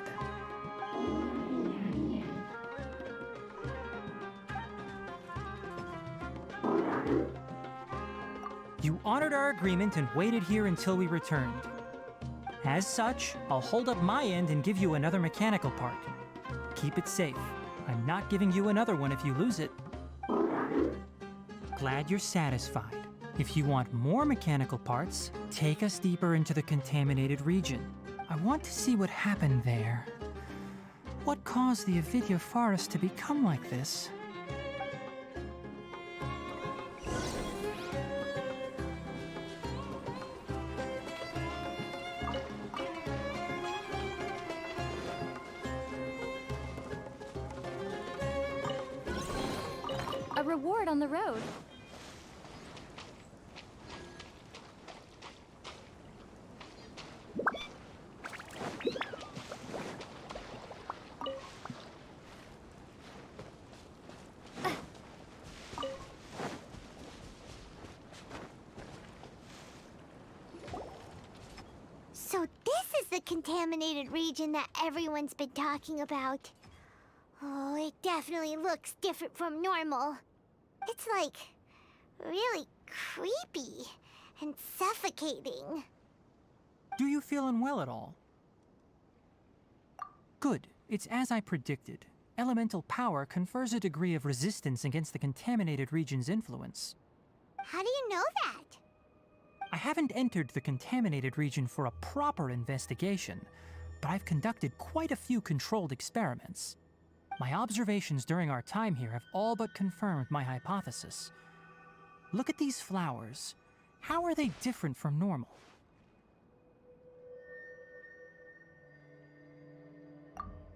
You honored our agreement and waited here until we returned. As such, I'll hold up my end and give you another mechanical part. Keep it safe. I'm not giving you another one if you lose it. Glad you're satisfied. If you want more mechanical parts, take us deeper into the contaminated region. I want to see what happened there. What caused the Avidya forest to become like this? A reward on the road. So this is the contaminated region that everyone's been talking about. Oh, it definitely looks different from normal. It's like really creepy and suffocating. Do you feel unwell at all? Good. It's as I predicted. Elemental power confers a degree of resistance against the contaminated region's influence. How do you know that? I haven't entered the contaminated region for a proper investigation, but I've conducted quite a few controlled experiments. My observations during our time here have all but confirmed my hypothesis. Look at these flowers. How are they different from normal?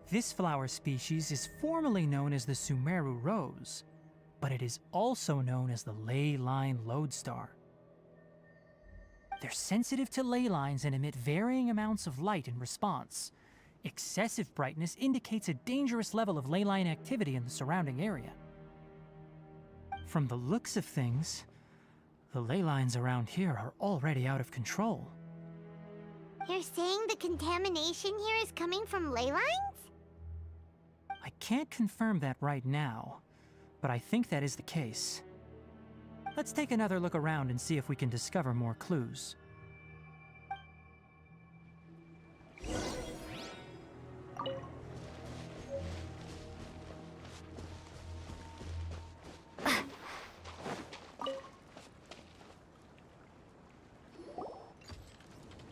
This flower species is formally known as the Sumeru rose, but it is also known as the ley line lodestar. They're sensitive to ley lines and emit varying amounts of light in response. Excessive brightness indicates a dangerous level of ley line activity in the surrounding area. From the looks of things, the ley lines around here are already out of control. You're saying the contamination here is coming from ley lines? I can't confirm that right now, but I think that is the case. Let's take another look around and see if we can discover more clues.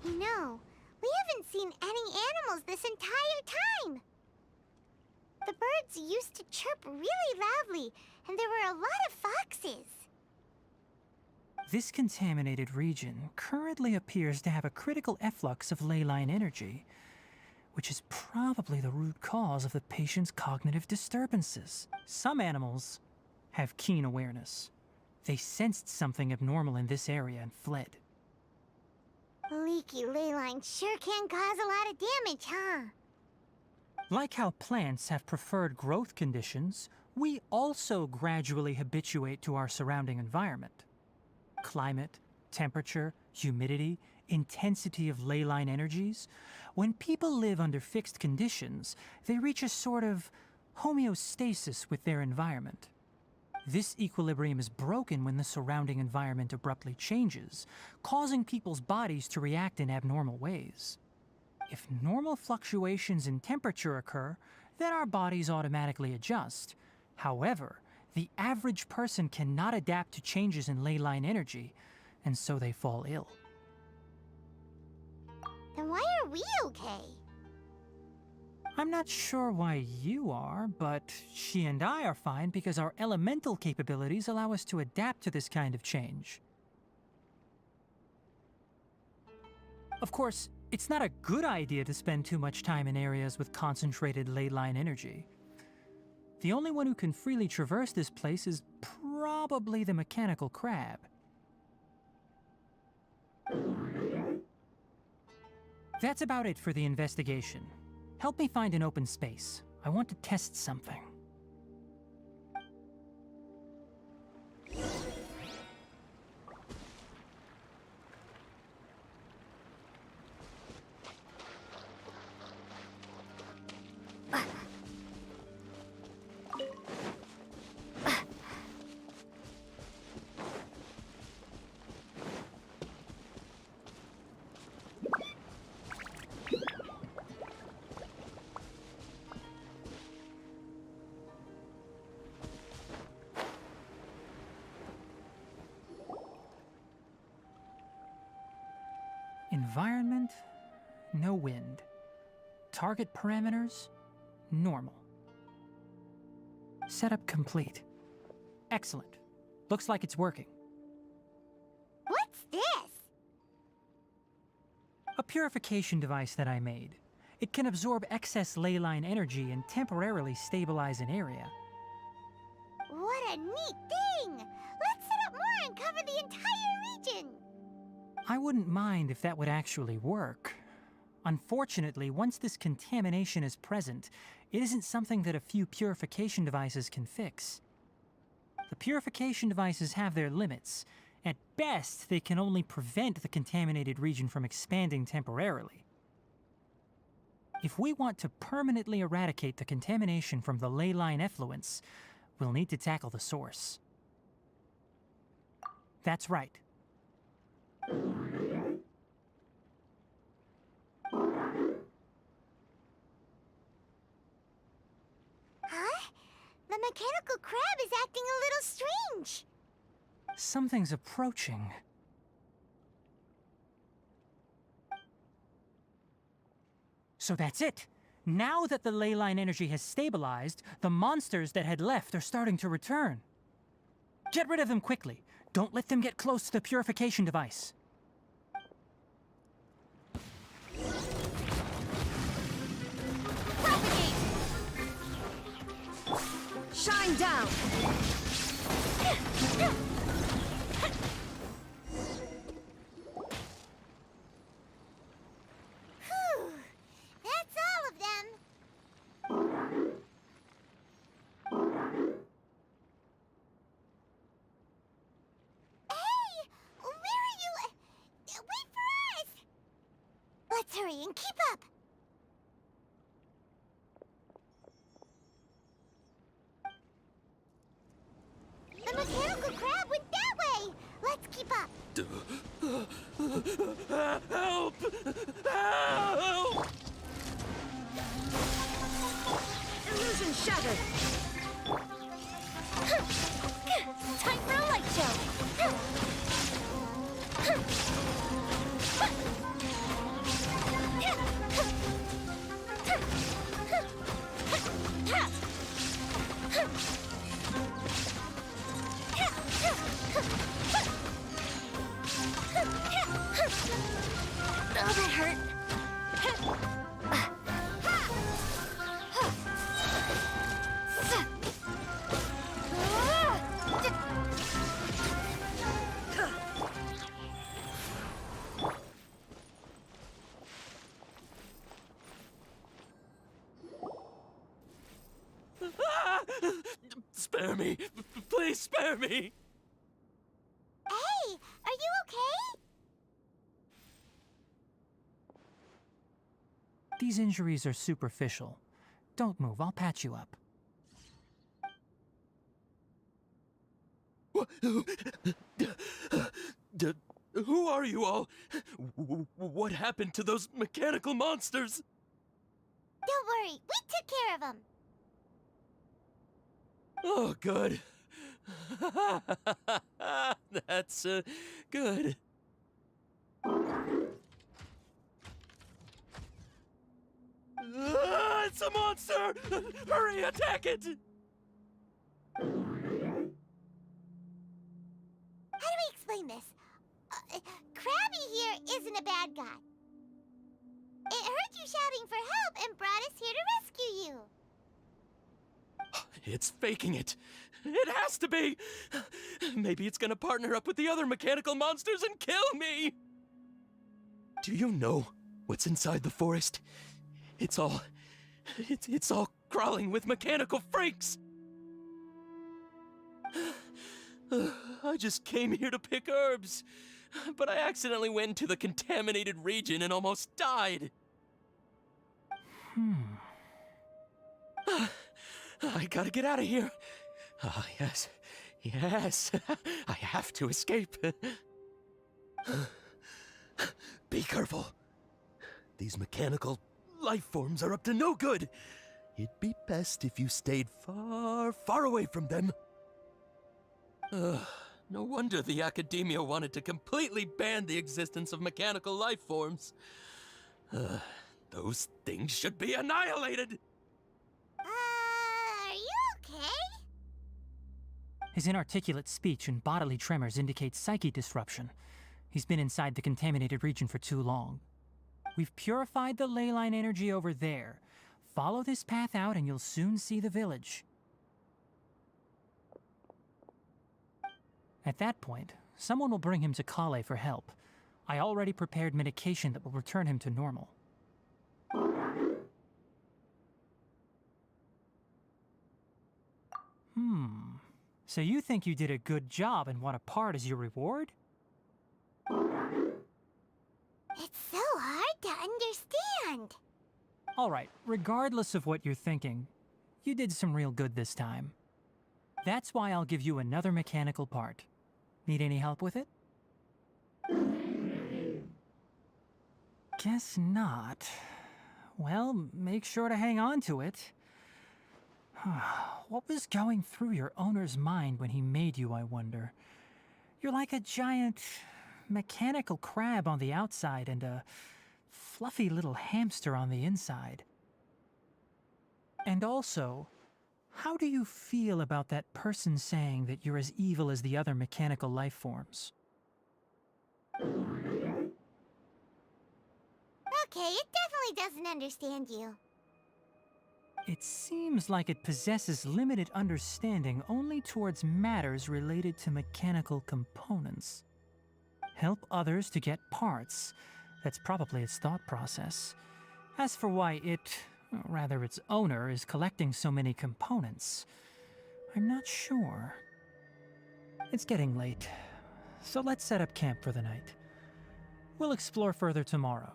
You know, we haven't seen any animals this entire time. The birds used to chirp really loudly, and there were a lot of foxes. This contaminated region currently appears to have a critical efflux of ley line energy, which is probably the root cause of the patient's cognitive disturbances. Some animals have keen awareness. They sensed something abnormal in this area and fled. Leaky ley lines sure can cause a lot of damage, huh? Like how plants have preferred growth conditions, we also gradually habituate to our surrounding environment. Climate, temperature, humidity, intensity of ley line energies. When people live under fixed conditions, they reach a sort of homeostasis with their environment. This equilibrium is broken when the surrounding environment abruptly changes, causing people's bodies to react in abnormal ways. If normal fluctuations in temperature occur, then our bodies automatically adjust. However, the average person cannot adapt to changes in ley line energy, and so they fall ill. Then why are we okay? I'm not sure why you are, but she and I are fine because our elemental capabilities allow us to adapt to this kind of change. Of course, it's not a good idea to spend too much time in areas with concentrated ley line energy. The only one who can freely traverse this place is probably the mechanical crab. That's about it for the investigation. Help me find an open space. I want to test something. Environment, no wind. Target parameters, normal. Setup complete. Excellent. Looks like it's working. What's this? A purification device that I made. It can absorb excess ley line energy and temporarily stabilize an area. What a neat thing! Let's set up more and cover the entire region! I wouldn't mind if that would actually work. Unfortunately, once this contamination is present, it isn't something that a few purification devices can fix. The purification devices have their limits. At best, they can only prevent the contaminated region from expanding temporarily. If we want to permanently eradicate the contamination from the ley line effluents, we'll need to tackle the source. That's right. Huh? The mechanical crab is acting a little strange. Something's approaching. So that's it. Now that the ley line energy has stabilized, the monsters that had left are starting to return. Get rid of them quickly. Don't let them get close to the purification device. Shine down! Whew. That's all of them. Hey! Where are you? Wait for us! Let's hurry and keep up. The mechanical crab went that way! Let's keep up! Help! Help! Illusion shattered! Time for a light show! Oh, that hurt. Spare me! Please spare me! Hey, are you okay? These injuries are superficial. Don't move, I'll patch you up. Who are you all? What happened to those mechanical monsters? Don't worry, we took care of them. Oh, good. That's, good. It's a monster! Hurry, attack it! How do we explain this? Krabby here isn't a bad guy. It heard you shouting for help and brought us here to rescue you. It's faking it. It has to be! Maybe it's gonna partner up with the other mechanical monsters and kill me! Do you know what's inside the forest? It's all crawling with mechanical freaks! I just came here to pick herbs, but I accidentally went into the contaminated region and almost died. I gotta get out of here. Ah, yes. Yes. I have to escape. Be careful. These mechanical life forms are up to no good. It'd be best if you stayed far, far away from them. No wonder the Academia wanted to completely ban the existence of mechanical life forms. Those things should be annihilated! Are you okay? His inarticulate speech and bodily tremors indicate psyche disruption. He's been inside the contaminated region for too long. We've purified the ley line energy over there. Follow this path out and you'll soon see the village. At that point, someone will bring him to Kale for help. I already prepared medication that will return him to normal. So you think you did a good job and want a part as your reward? It's so hard to understand. Alright, regardless of what you're thinking, you did some real good this time. That's why I'll give you another mechanical part. Need any help with it? Guess not. Well, make sure to hang on to it. What was going through your owner's mind when he made you, I wonder? You're like a giant mechanical crab on the outside and a fluffy little hamster on the inside. And also, how do you feel about that person saying that you're as evil as the other mechanical life forms? Okay, it definitely doesn't understand you. It seems like it possesses limited understanding only towards matters related to mechanical components. Help others to get parts. That's probably its thought process. As for why it, or rather its owner, is collecting so many components, I'm not sure. It's getting late, so let's set up camp for the night. We'll explore further tomorrow,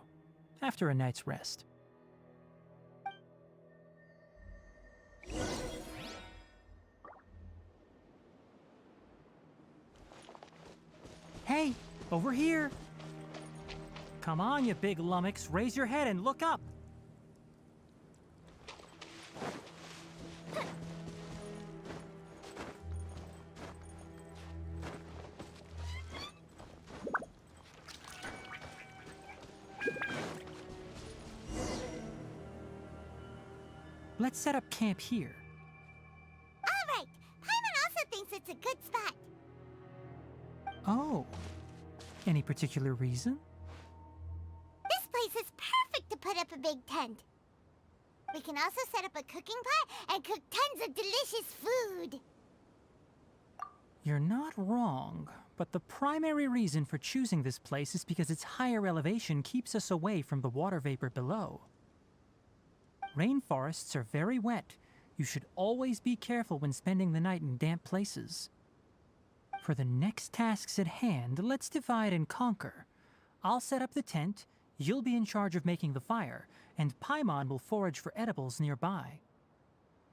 after a night's rest. Hey, over here! Come on, you big lummox, raise your head and look up! Let's set up camp here. All right, Paimon also thinks it's a good spot. Oh. Any particular reason? This place is perfect to put up a big tent. We can also set up a cooking pot and cook tons of delicious food. You're not wrong, but the primary reason for choosing this place is because its higher elevation keeps us away from the water vapor below. Rainforests are very wet. You should always be careful when spending the night in damp places. For the next tasks at hand, let's divide and conquer. I'll set up the tent, you'll be in charge of making the fire, and Paimon will forage for edibles nearby.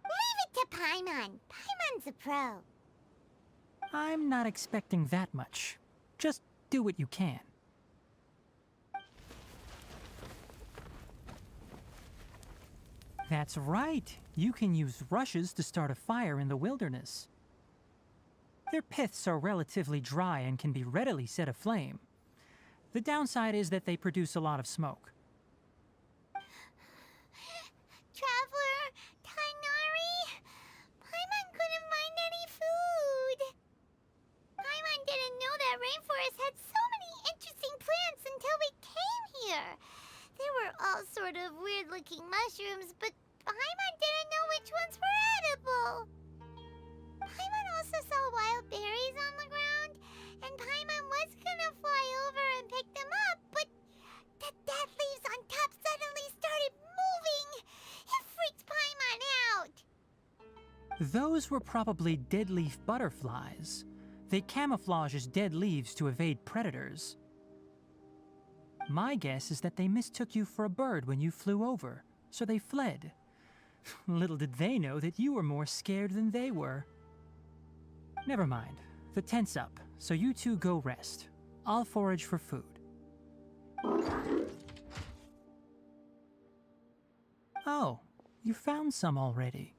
Leave it to Paimon. Paimon's a pro. I'm not expecting that much. Just do what you can. That's right. You can use rushes to start a fire in the wilderness. Their piths are relatively dry and can be readily set aflame. The downside is that they produce a lot of smoke. Traveler, Tighnari, Paimon couldn't find any food. Paimon didn't know that rainforest had so many interesting plants until we came here. There were all sort of weird-looking mushrooms, but Paimon didn't know which ones were edible. Paimon also saw wild berries on the ground, and Paimon was gonna fly over and pick them up, but the dead leaves on top suddenly started moving. It freaked Paimon out. Those were probably dead leaf butterflies. They camouflage as dead leaves to evade predators. My guess is that they mistook you for a bird when you flew over, so they fled. Little did they know that you were more scared than they were. Never mind. The tent's up, so you two go rest. I'll forage for food. Oh, you found some already.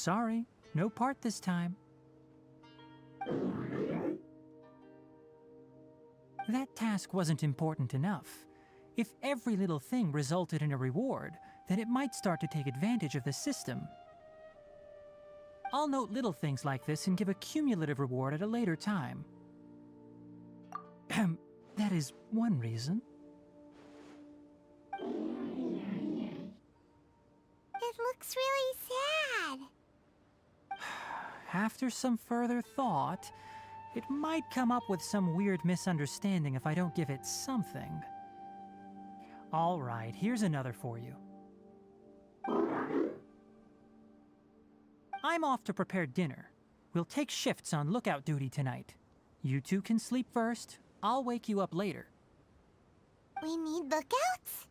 Sorry, no part this time. That task wasn't important enough. If every little thing resulted in a reward, then it might start to take advantage of the system. I'll note little things like this and give a cumulative reward at a later time. That is one reason. It looks really sad. After some further thought, it might come up with some weird misunderstanding if I don't give it something. All right, here's another for you. I'm off to prepare dinner. We'll take shifts on lookout duty tonight. You two can sleep first. I'll wake you up later. We need lookouts?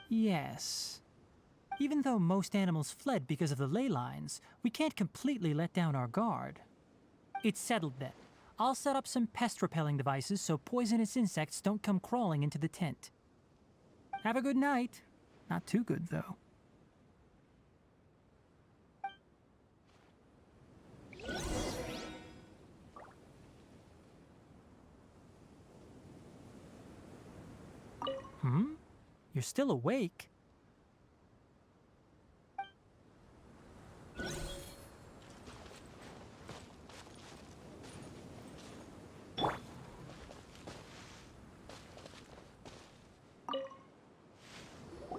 Yes. Even though most animals fled because of the ley lines, we can't completely let down our guard. It's settled then. I'll set up some pest-repelling devices so poisonous insects don't come crawling into the tent. Have a good night. Not too good, though. You're still awake?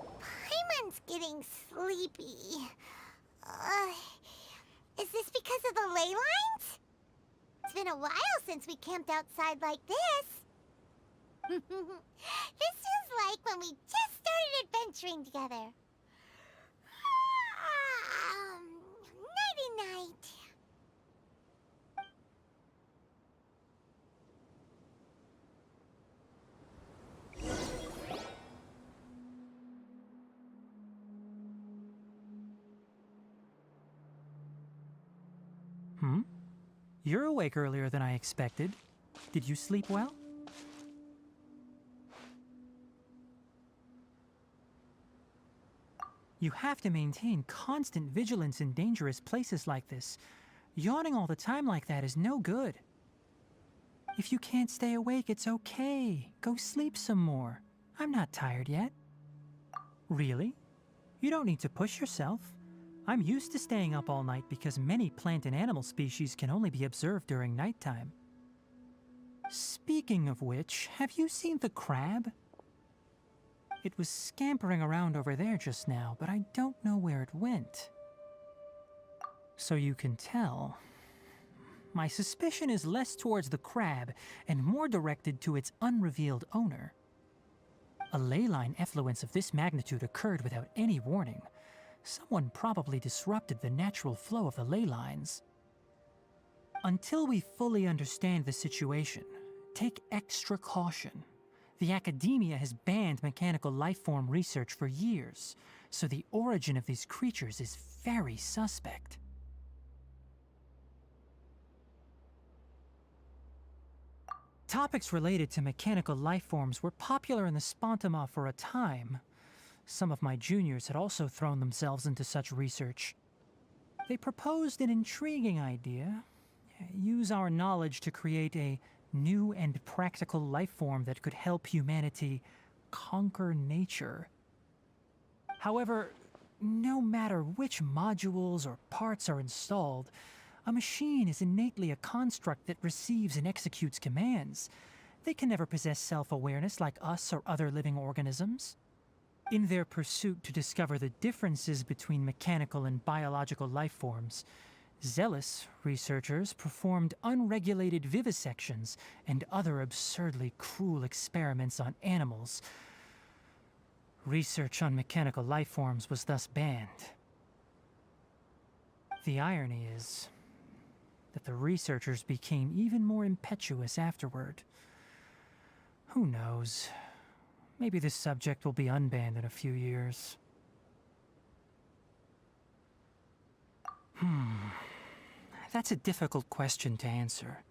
Paimon's getting sleepy. Is this because of the ley lines? It's been a while since we camped outside like this. This is like when we just started adventuring together. Nighty-night. You're awake earlier than I expected. Did you sleep well? You have to maintain constant vigilance in dangerous places like this. Yawning all the time like that is no good. If you can't stay awake, it's okay. Go sleep some more. I'm not tired yet. Really? You don't need to push yourself. I'm used to staying up all night because many plant and animal species can only be observed during nighttime. Speaking of which, have you seen the crab? It was scampering around over there just now, but I don't know where it went. So you can tell. My suspicion is less towards the crab and more directed to its unrevealed owner. A ley line effluence of this magnitude occurred without any warning. Someone probably disrupted the natural flow of the ley lines. Until we fully understand the situation, take extra caution. The academia has banned mechanical lifeform research for years, so the origin of these creatures is very suspect. Topics related to mechanical lifeforms were popular in the Spontama for a time. Some of my juniors had also thrown themselves into such research. They proposed an intriguing idea. Use our knowledge to create a new and practical lifeform that could help humanity conquer nature. However, no matter which modules or parts are installed, a machine is innately a construct that receives and executes commands. They can never possess self-awareness like us or other living organisms. In their pursuit to discover the differences between mechanical and biological lifeforms, zealous researchers performed unregulated vivisections and other absurdly cruel experiments on animals. Research on mechanical lifeforms was thus banned. The irony is that the researchers became even more impetuous afterward. Who knows? Maybe this subject will be unbanned in a few years. That's a difficult question to answer.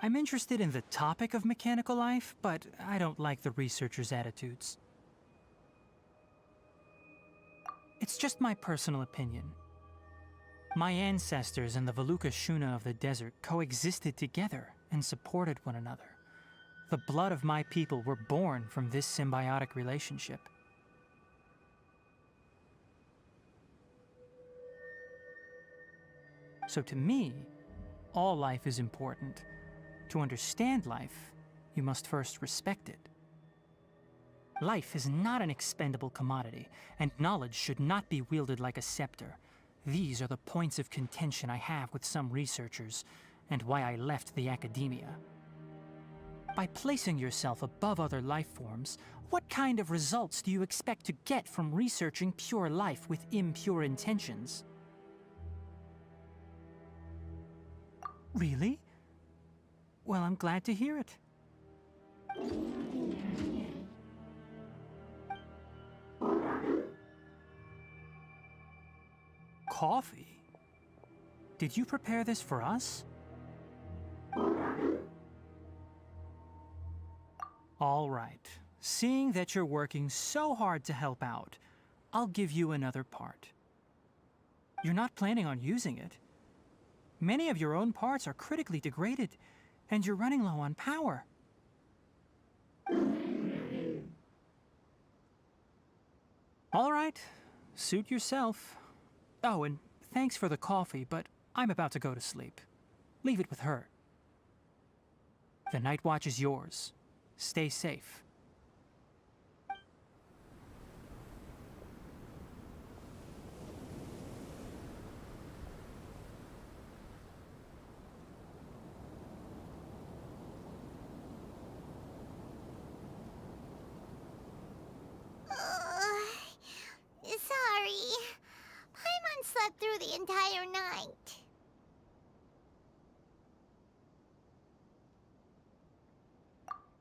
I'm interested in the topic of mechanical life, but I don't like the researchers' attitudes. It's just my personal opinion. My ancestors and the Veluca Shuna of the desert coexisted together and supported one another. The blood of my people were born from this symbiotic relationship. So to me, all life is important. To understand life, you must first respect it. Life is not an expendable commodity, and knowledge should not be wielded like a scepter. These are the points of contention I have with some researchers, and why I left the academia. By placing yourself above other life forms, what kind of results do you expect to get from researching pure life with impure intentions? Really? Well, I'm glad to hear it. Coffee? Did you prepare this for us? All right. Seeing that you're working so hard to help out, I'll give you another part. You're not planning on using it. Many of your own parts are critically degraded, and you're running low on power. All right. Suit yourself. Oh, and thanks for the coffee, but I'm about to go to sleep. Leave it with her. The night watch is yours. Stay safe. Sorry. Paimon slept through the entire night.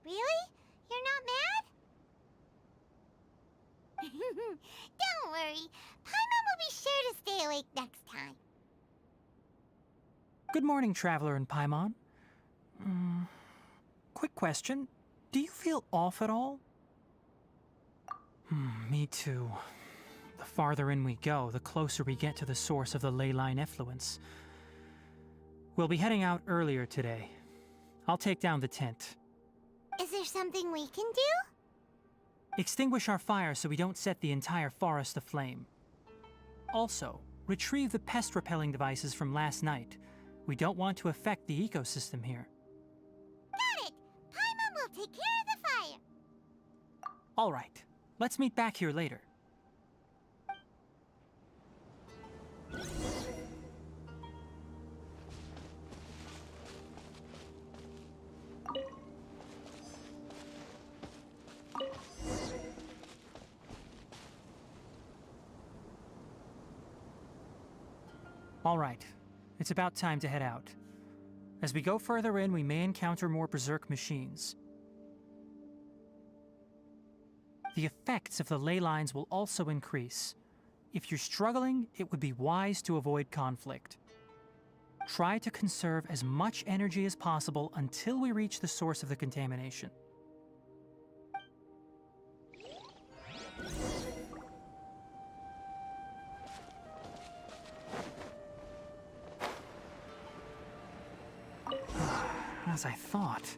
Really? You're not mad? Don't worry. Paimon will be sure to stay awake next time. Good morning, Traveler and Paimon. Quick question. Do you feel off at all? Me too. The farther in we go, the closer we get to the source of the ley line effluence. We'll be heading out earlier today. I'll take down the tent. Is there something we can do? Extinguish our fire so we don't set the entire forest aflame. Also, retrieve the pest-repelling devices from last night. We don't want to affect the ecosystem here. Got it! Paimon will take care of the fire. All right. Let's meet back here later. All right. It's about time to head out. As we go further in, we may encounter more berserk machines. The effects of the ley lines will also increase. If you're struggling, it would be wise to avoid conflict. Try to conserve as much energy as possible until we reach the source of the contamination. As I thought,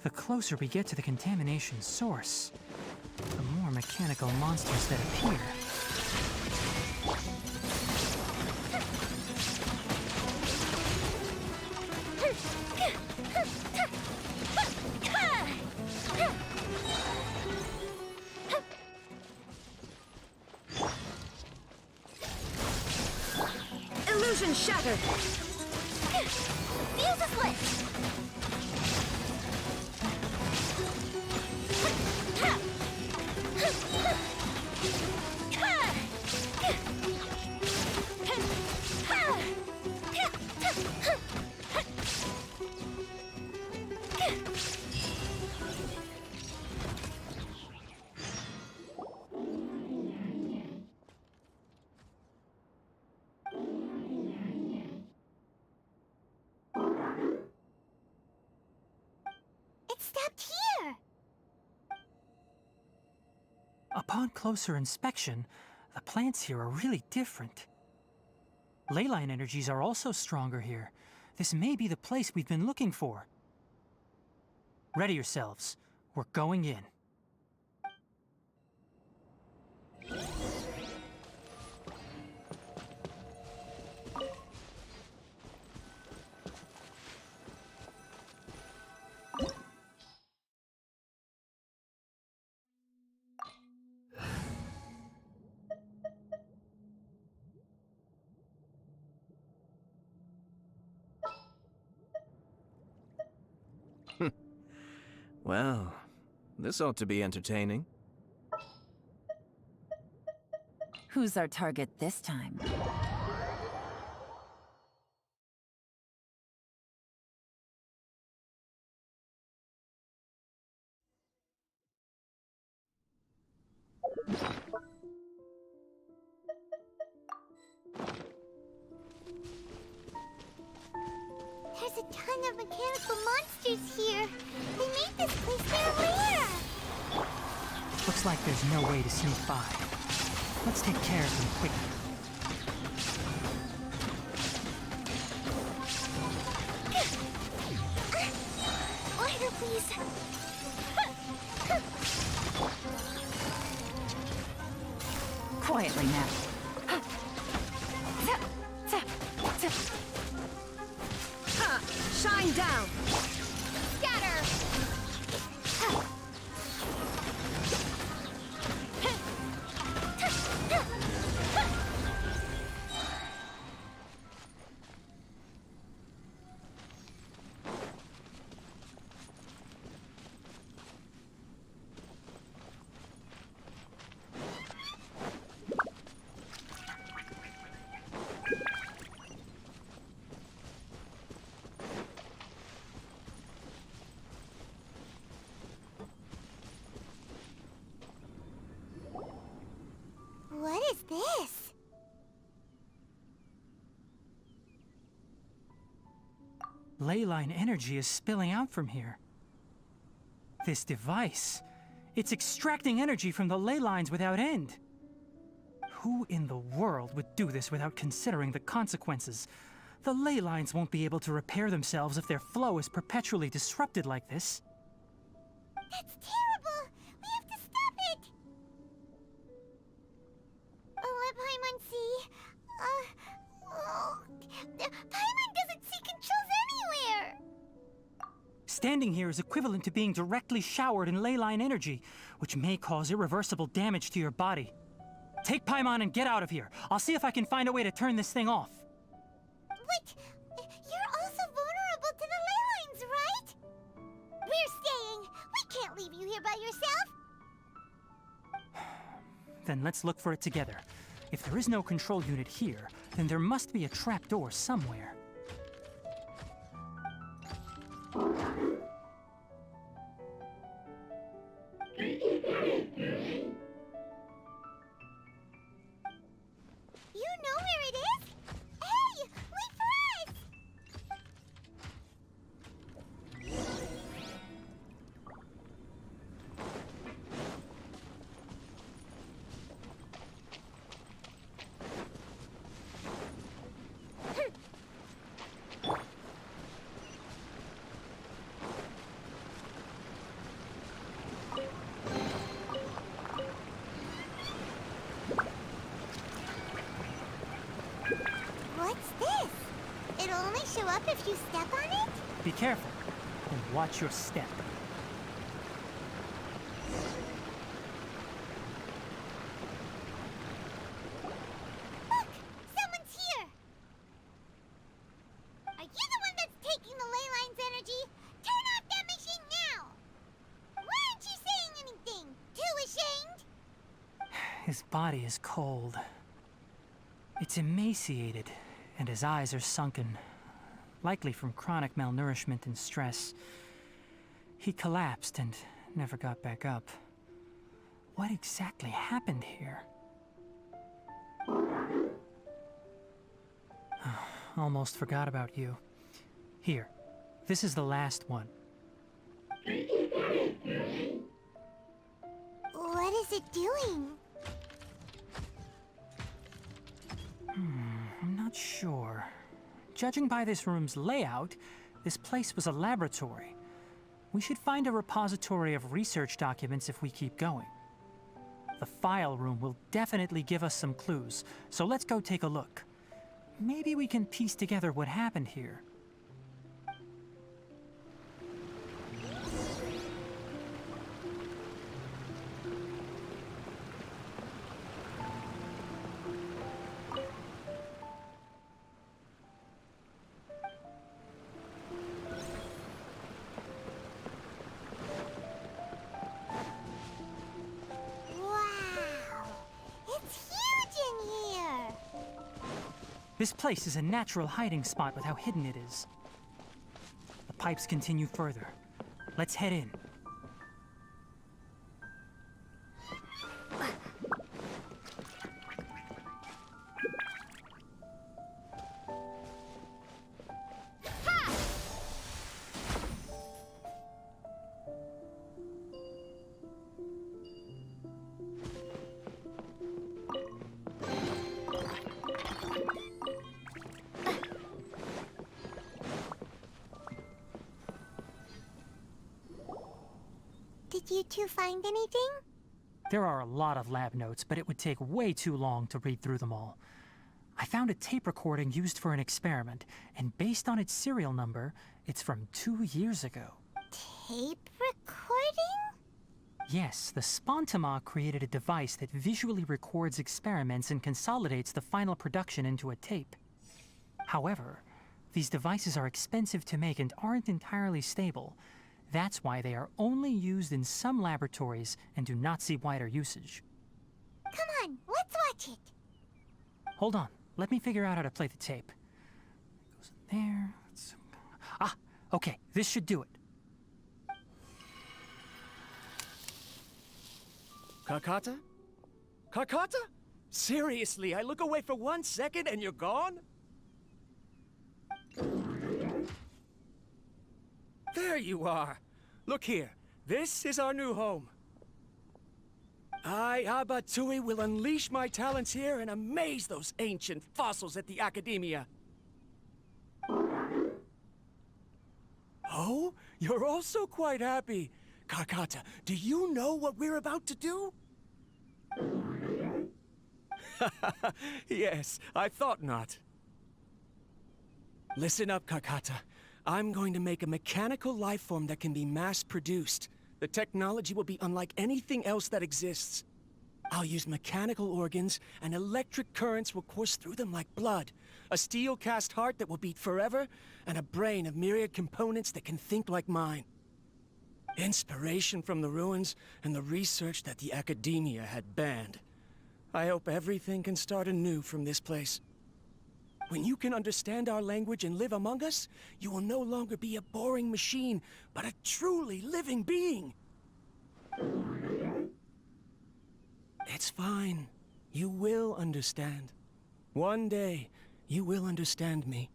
the closer we get to the contamination source, the more mechanical monsters that appear. Illusion shattered! Fuse is lit! It stopped here! Upon closer inspection, the plants here are really different. Leyline energies are also stronger here. This may be the place we've been looking for. Ready yourselves. We're going in. Well, this ought to be entertaining. Who's our target this time? There's a ton of mechanical monsters here. They made this place their lair. Looks like there's no way to sneak by. Let's take care of them quickly. Order, please. Quietly now. Shine down! Scatter! What is this? Leyline energy is spilling out from here. This device, it's extracting energy from the ley lines without end. Who in the world would do this without considering the consequences? The ley lines won't be able to repair themselves if their flow is perpetually disrupted like this. That's terrible! We have to stop it! Let Paimon see. Paimon doesn't see controls anywhere! Standing here is equivalent to being directly showered in leyline energy, which may cause irreversible damage to your body. Take Paimon and get out of here. I'll see if I can find a way to turn this thing off. But you're also vulnerable to the ley lines, right? We're staying. We can't leave you here by yourself. Then let's look for it together. If there is no control unit here, then there must be a trapdoor somewhere. You know where it is? Hey, wait for us! What's this? It'll only show up if you step on it? Be careful, and watch your step. Look! Someone's here! Are you the one that's taking the ley line's energy? Turn off that machine now! Why aren't you saying anything? Too ashamed? His body is cold. It's emaciated, and his eyes are sunken, likely from chronic malnourishment and stress. He collapsed and never got back up. What exactly happened here? Almost forgot about you. Here, this is the last one. What is it doing? I'm not not sure. Judging by this room's layout, this place was a laboratory. We should find a repository of research documents if we keep going. The file room will definitely give us some clues, so let's go take a look. Maybe we can piece together what happened here. This place is a natural hiding spot with how hidden it is. The pipes continue further. Let's head in. Did you two find anything? There are a lot of lab notes, but it would take way too long to read through them all. I found a tape recording used for an experiment, and based on its serial number, it's from 2 years ago. Tape recording? Yes, the Spontama created a device that visually records experiments and consolidates the final production into a tape. However, these devices are expensive to make and aren't entirely stable. That's why they are only used in some laboratories and do not see wider usage. Come on, let's watch it. Hold on, let me figure out how to play the tape. It goes in there. Ah, okay, this should do it. Kakata? Kakata? Seriously, I look away for 1 second and you're gone? There you are. Look here. This is our new home. I, Abatui, will unleash my talents here and amaze those ancient fossils at the Academia. Oh, you're also quite happy. Kakata, do you know what we're about to do? Yes, I thought not. Listen up, Kakata. I'm going to make a mechanical life form that can be mass-produced. The technology will be unlike anything else that exists. I'll use mechanical organs, and electric currents will course through them like blood. A steel-cast heart that will beat forever, and a brain of myriad components that can think like mine. Inspiration from the ruins and the research that the Academia had banned. I hope everything can start anew from this place. When you can understand our language and live among us, you will no longer be a boring machine, but a truly living being. It's fine. You will understand. One day, you will understand me.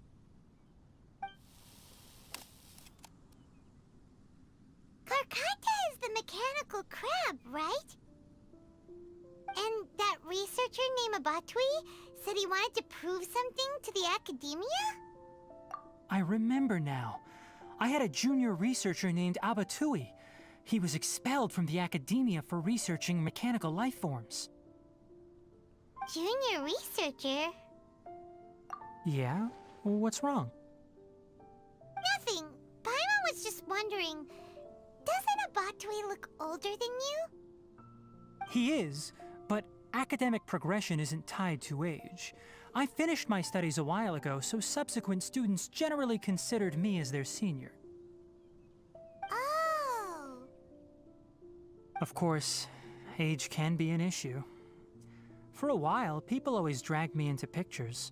Karkata is the mechanical crab, right? And that researcher named Abatui said he wanted to prove something to the Academia? I remember now. I had a junior researcher named Abatui. He was expelled from the Academia for researching mechanical life forms. Junior researcher? Yeah? What's wrong? Nothing. Paimon was just wondering, doesn't Abatui look older than you? He is, but academic progression isn't tied to age. I finished my studies a while ago, so subsequent students generally considered me as their senior. Oh. Of course, age can be an issue. For a while, people always dragged me into pictures.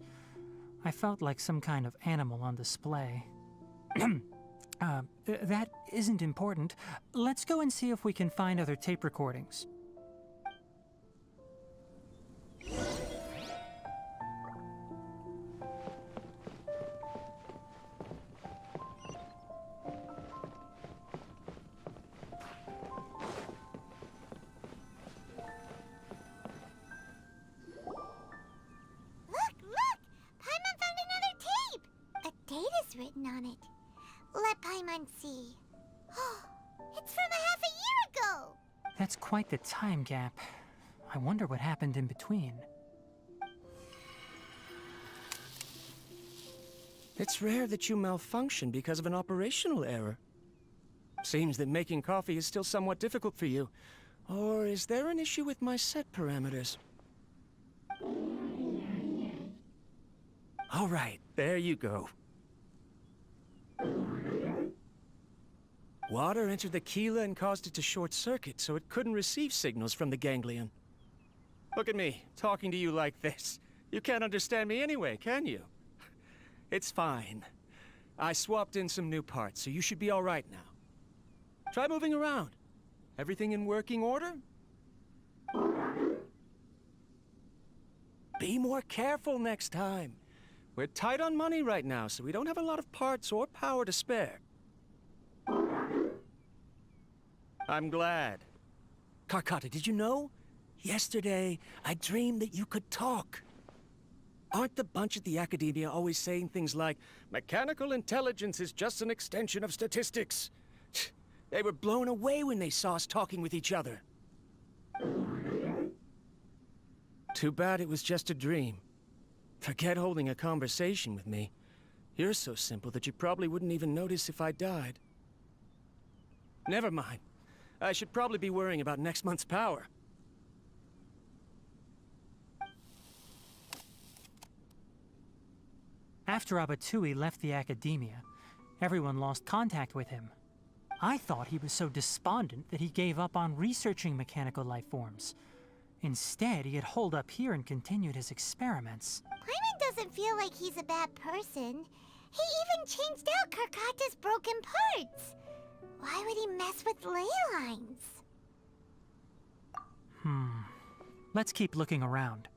I felt like some kind of animal on display. That isn't important. Let's go and see if we can find other tape recordings. Look! Paimon is written on it. Let Paimon see. It's from a half a year ago! That's quite the time gap. I wonder what happened in between. It's rare that you malfunction because of an operational error. Seems that making coffee is still somewhat difficult for you. Or is there an issue with my set parameters? All right, there you go. Water entered the Keela and caused it to short-circuit, so it couldn't receive signals from the ganglion. Look at me, talking to you like this. You can't understand me anyway, can you? It's fine. I swapped in some new parts, so you should be all right now. Try moving around. Everything in working order? Be more careful next time. We're tight on money right now, so we don't have a lot of parts or power to spare. I'm glad. Karkata, did you know? Yesterday, I dreamed that you could talk. Aren't the bunch at the Academia always saying things like, mechanical intelligence is just an extension of statistics? They were blown away when they saw us talking with each other. Too bad it was just a dream. Forget holding a conversation with me. You're so simple that you probably wouldn't even notice if I died. Never mind. I should probably be worrying about next month's power. After Abatui left the Academia, everyone lost contact with him. I thought he was so despondent that he gave up on researching mechanical life forms. Instead, he had holed up here and continued his experiments. Paimon doesn't feel like he's a bad person. He even changed out Karkata's broken parts. Why would he mess with ley lines? Let's keep looking around.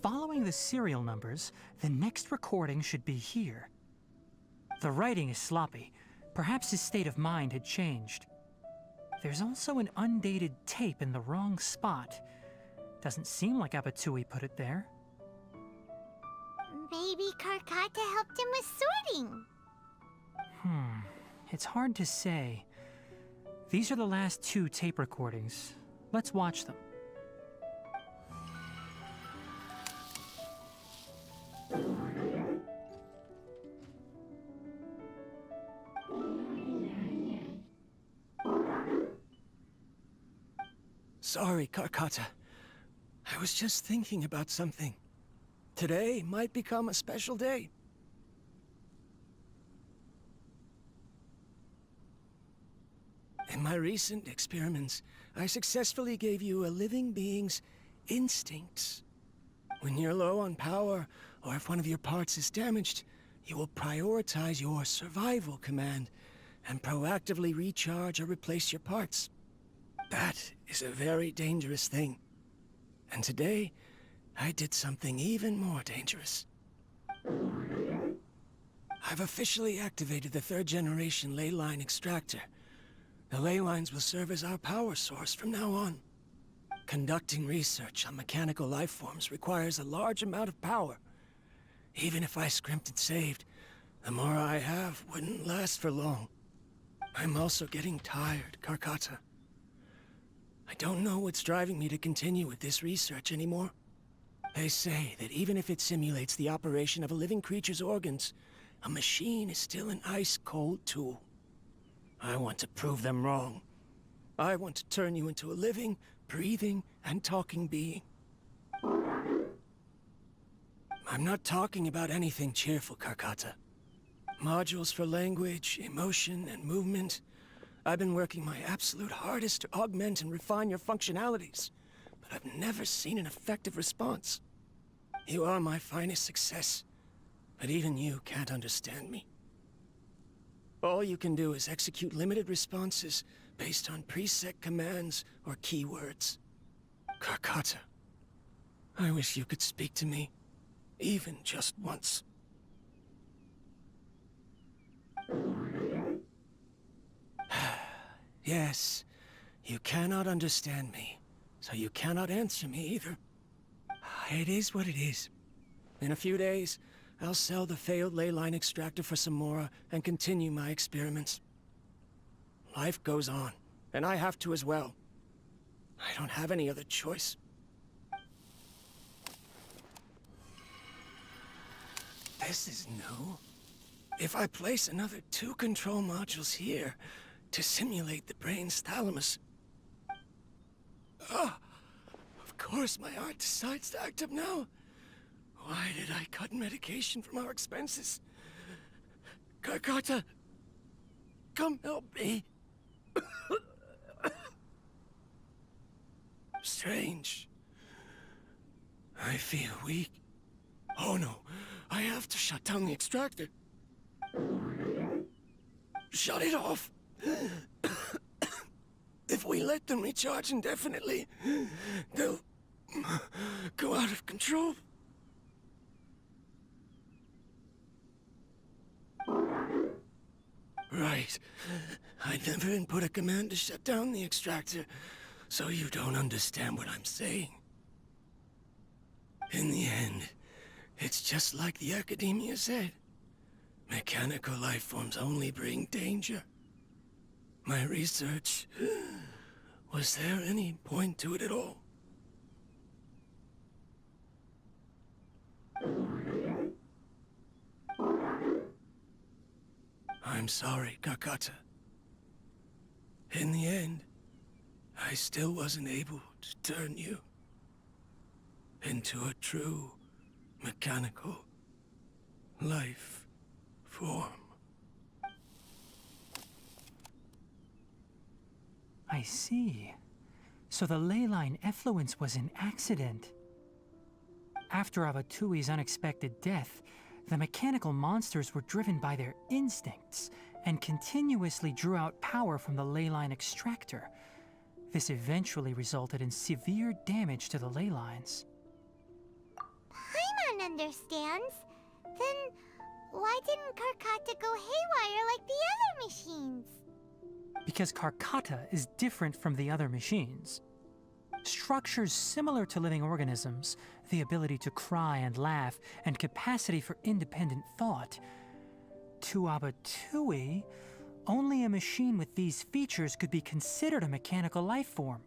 Following the serial numbers, the next recording should be here. The writing is sloppy. Perhaps his state of mind had changed. There's also an undated tape in the wrong spot. Doesn't seem like Abatui put it there. Maybe Karkata helped him with sorting. It's hard to say. These are the last 2 tape recordings. Let's watch them. Sorry, Karkata. I was just thinking about something. Today might become a special day. In my recent experiments, I successfully gave you a living being's instincts. When you're low on power, or if one of your parts is damaged, you will prioritize your survival command and proactively recharge or replace your parts. That is a very dangerous thing. And today, I did something even more dangerous. I've officially activated the 3rd generation ley line extractor. The ley lines will serve as our power source from now on. Conducting research on mechanical life forms requires a large amount of power. Even if I scrimped and saved, the more I have wouldn't last for long. I'm also getting tired, Karkata. I don't know what's driving me to continue with this research anymore. They say that even if it simulates the operation of a living creature's organs, a machine is still an ice-cold tool. I want to prove them wrong. I want to turn you into a living, breathing, and talking being. I'm not talking about anything cheerful, Karkata. Modules for language, emotion, and movement. I've been working my absolute hardest to augment and refine your functionalities, but I've never seen an effective response. You are my finest success, but even you can't understand me. All you can do is execute limited responses based on preset commands or keywords. Karkata, I wish you could speak to me, even just once. Yes, you cannot understand me, so you cannot answer me either. It is what it is. In a few days, I'll sell the failed ley line extractor for some more and continue my experiments. Life goes on, and I have to as well. I don't have any other choice. This is new. If I place another 2 control modules here to simulate the brain's thalamus... Ah, of course my heart decides to act up now. Why did I cut medication from our expenses? Carcotta, come help me. Strange. I feel weak. Oh no, I have to shut down the extractor. Shut it off. If we let them recharge indefinitely, they'll go out of control. Right. I never input a command to shut down the extractor, so you don't understand what I'm saying. In the end, it's just like the Academia said. Mechanical life forms only bring danger. My research... Was there any point to it at all? I'm sorry, Carcotta. In the end, I still wasn't able to turn you into a true mechanical life form. I see. So the ley line effluence was an accident. After Abatui's unexpected death, the mechanical monsters were driven by their instincts and continuously drew out power from the ley line extractor. This eventually resulted in severe damage to the ley lines. Paimon understands. Then why didn't Carcotta go haywire like the other machines? Because Carcotta is different from the other machines. Structures similar to living organisms, the ability to cry and laugh, and capacity for independent thought. To Abatui, only a machine with these features could be considered a mechanical life form.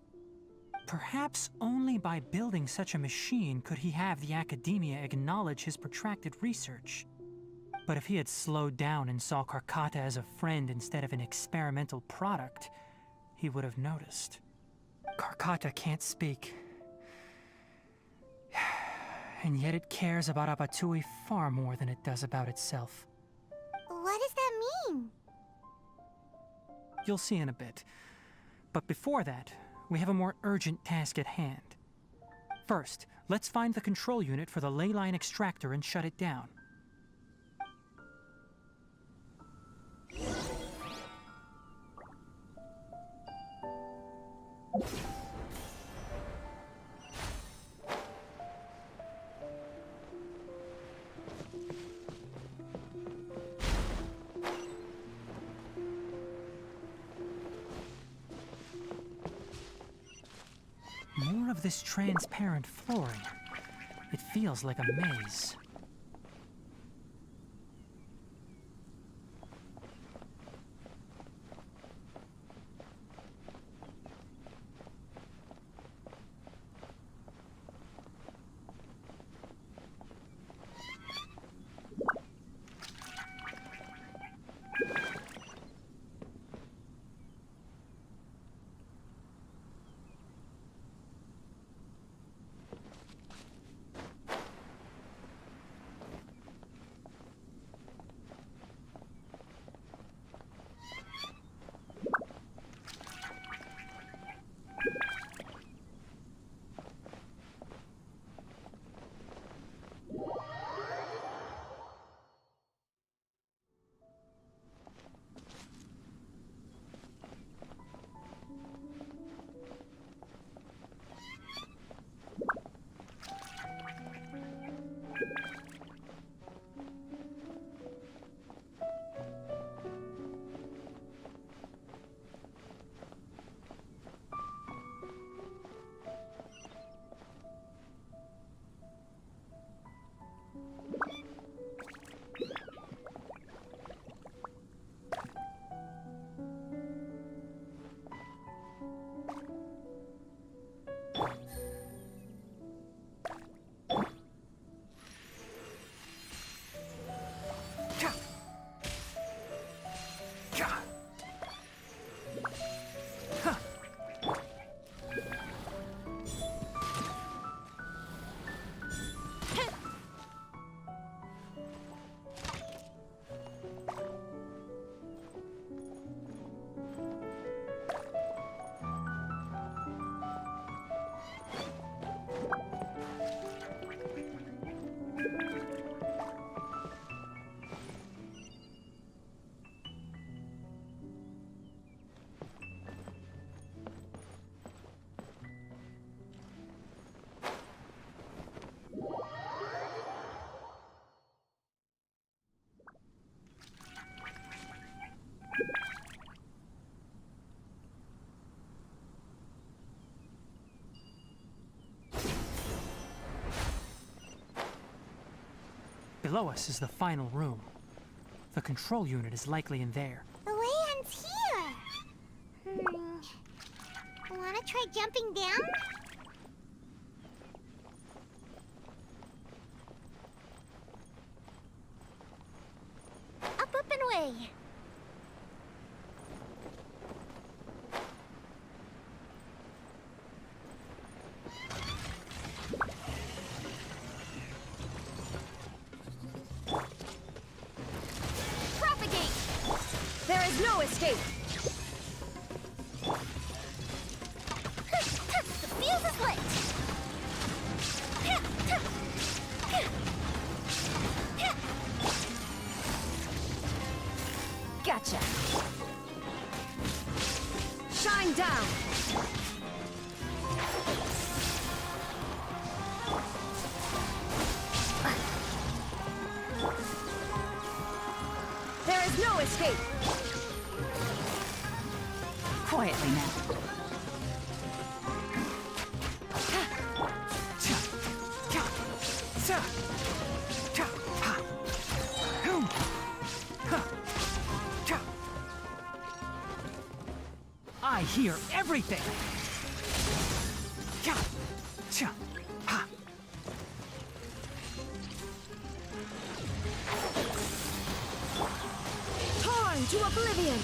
Perhaps only by building such a machine could he have the Academia acknowledge his protracted research. But if he had slowed down and saw Carcotta as a friend instead of an experimental product, he would have noticed. Carcotta can't speak. And yet it cares about Abatui far more than it does about itself. What does that mean? You'll see in a bit. But before that, we have a more urgent task at hand. First, let's find the control unit for the ley line extractor and shut it down. More of this transparent flooring. It feels like a maze. Below us is the final room. The control unit is likely in there. The way ends here. Wanna try jumping down? Up and away. Propagate! There is no escape! The fuse is lit! Gotcha! Shine down! There is no escape! Quietly now. I hear everything! Torn to oblivion!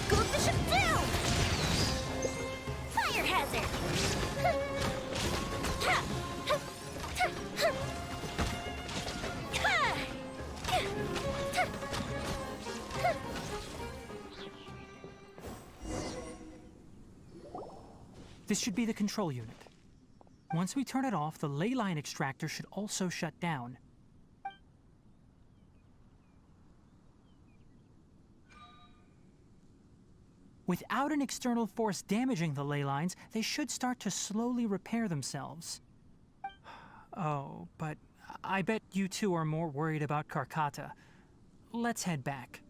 Go the ship down! Fire hazard! This should be the control unit. Once we turn it off, the ley line extractor should also shut down. Without an external force damaging the ley lines, they should start to slowly repair themselves. Oh, but I bet you two are more worried about Karkata. Let's head back.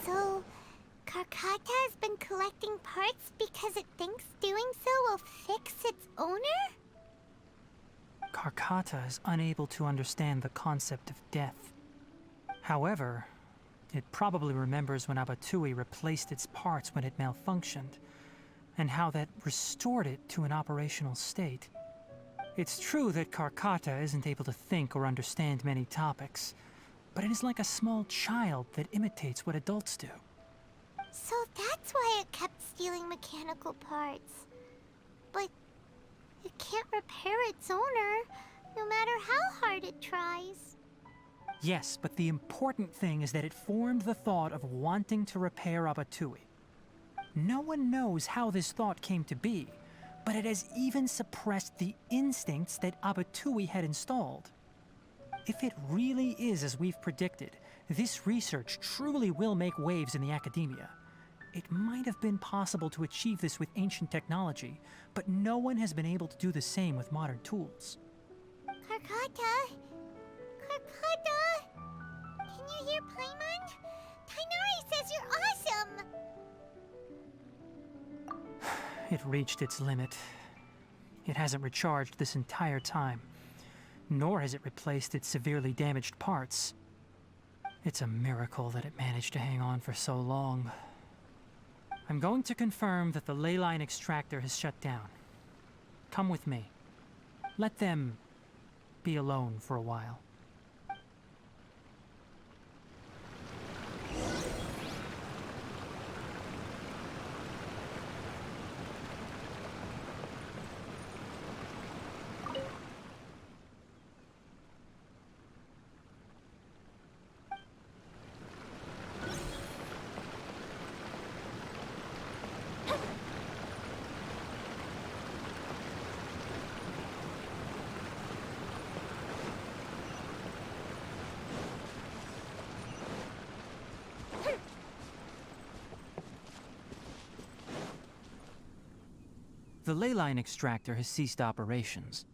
So, Karkata has been collecting parts because it thinks doing so will fix its owner? Karkata is unable to understand the concept of death. However, It probably remembers when Abatui replaced its parts when it malfunctioned, and how that restored it to an operational state. It's true that Karkata isn't able to think or understand many topics, but it is like a small child that imitates what adults do. So that's why it kept stealing mechanical parts. But it can't repair its owner, no matter how hard it tries. Yes, but the important thing is that it formed the thought of wanting to repair Abatui. No one knows how this thought came to be, but it has even suppressed the instincts that Abatui had installed. If it really is as we've predicted, this research truly will make waves in the academia. It might have been possible to achieve this with ancient technology, but no one has been able to do the same with modern tools. Karkata? Karkata? Can you hear Paimon? Tighnari says you're awesome! It reached its limit. It hasn't recharged this entire time, nor has it replaced its severely damaged parts. It's a miracle that it managed to hang on for so long. I'm going to confirm that the ley line extractor has shut down. Come with me. Let them be alone for a while. The ley line extractor has ceased operations.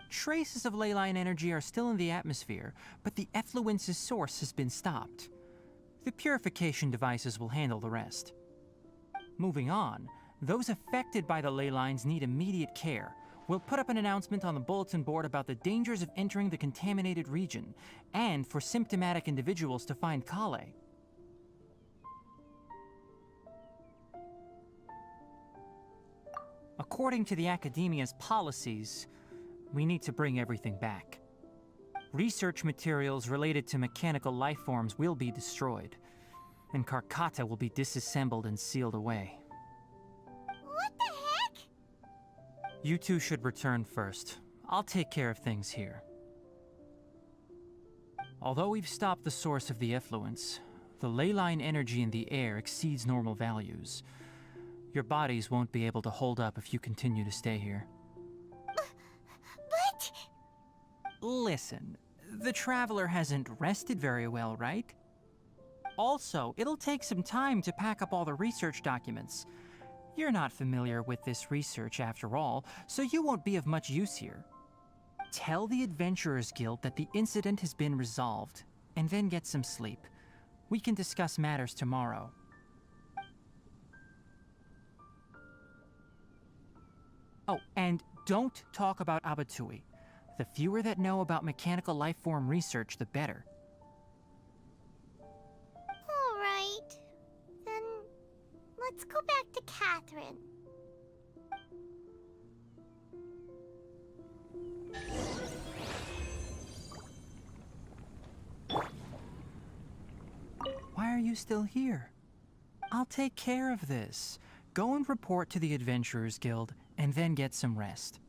Traces of ley line energy are still in the atmosphere, but the effluence's source has been stopped. The purification devices will handle the rest. Moving on, those affected by the ley lines need immediate care. We'll put up an announcement on the bulletin board about the dangers of entering the contaminated region, and for symptomatic individuals to find Kale. According to the Academia's policies, we need to bring everything back. Research materials related to mechanical life forms will be destroyed, and Karkata will be disassembled and sealed away. What the heck? You two should return first. I'll take care of things here. Although we've stopped the source of the effluence, the ley line energy in the air exceeds normal values. Your bodies won't be able to hold up if you continue to stay here. But... Listen, the Traveler hasn't rested very well, right? Also, it'll take some time to pack up all the research documents. You're not familiar with this research after all, so you won't be of much use here. Tell the Adventurers Guild that the incident has been resolved, and then get some sleep. We can discuss matters tomorrow. Oh, and don't talk about Abatui. The fewer that know about mechanical life form research, the better. All right. Then let's go back to Catherine. Why are you still here? I'll take care of this. Go and report to the Adventurers Guild, and then get some rest.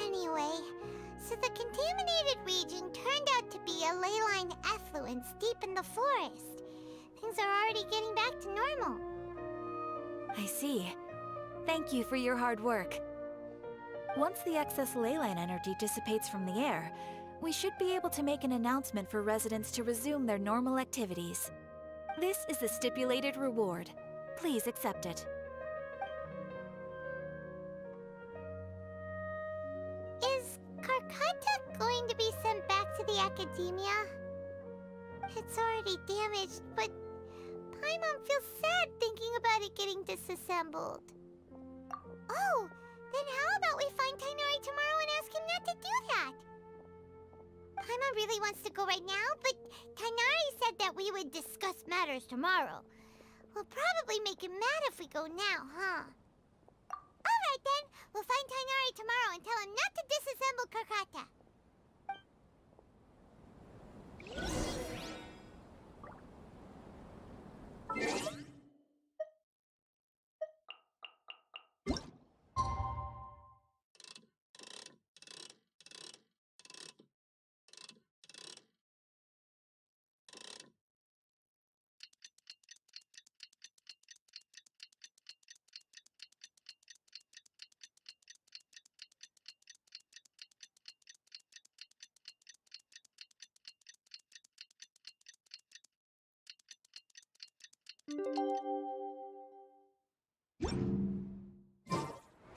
Anyway, so the contaminated region turned out to be a ley line effluence deep in the forest. Things are already getting back to normal. I see. Thank you for your hard work. Once the excess ley line energy dissipates from the air, we should be able to make an announcement for residents to resume their normal activities. This is the stipulated reward. Please accept it. Is Karkata going to be sent back to the Academia? It's already damaged, but Paimon feels sad thinking about it getting disassembled. Oh, then how about we find Tighnari tomorrow and ask him not to do that? Paimon really wants to go right now, but Tighnari said that we would discuss matters tomorrow. We'll probably make him mad if we go now, huh? Alright then, we'll find Tighnari tomorrow and tell him not to disassemble Karkata.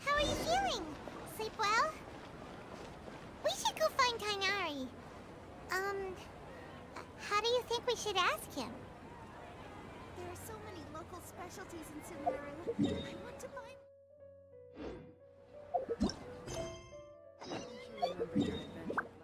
How are you feeling? Sleep well? We should go find Tighnari. How do you think we should ask him? There are so many local specialties in Sumeru. I want to buy... Don't you remember your adventure plan?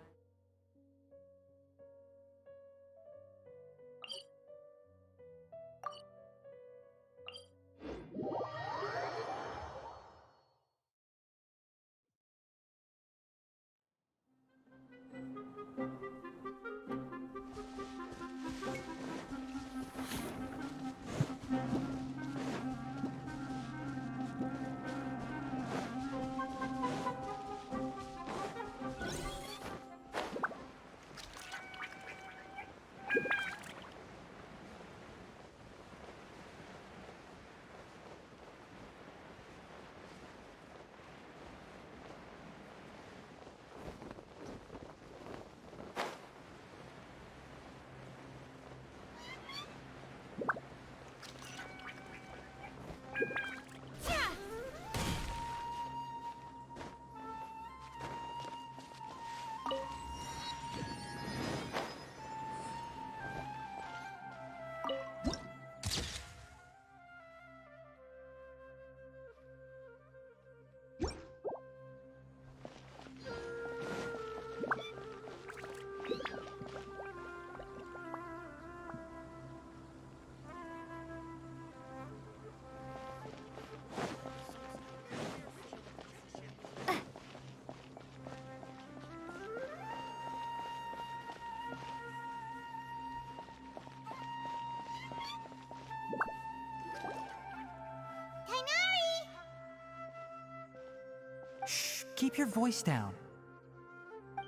Shh, keep your voice down.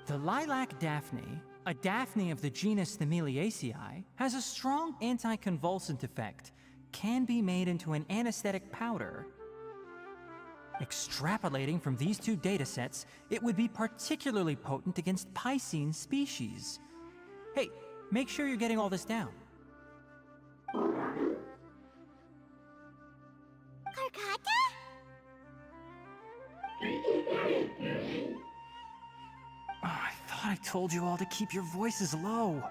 The Lilac Daphne A Daphne of the genus Thameliaceae has a strong anticonvulsant effect, can be made into an anesthetic powder. Extrapolating from these two datasets, it would be particularly potent against Piscine species. Hey, make sure you're getting all this down. Karkata? I thought I told you all to keep your voices low.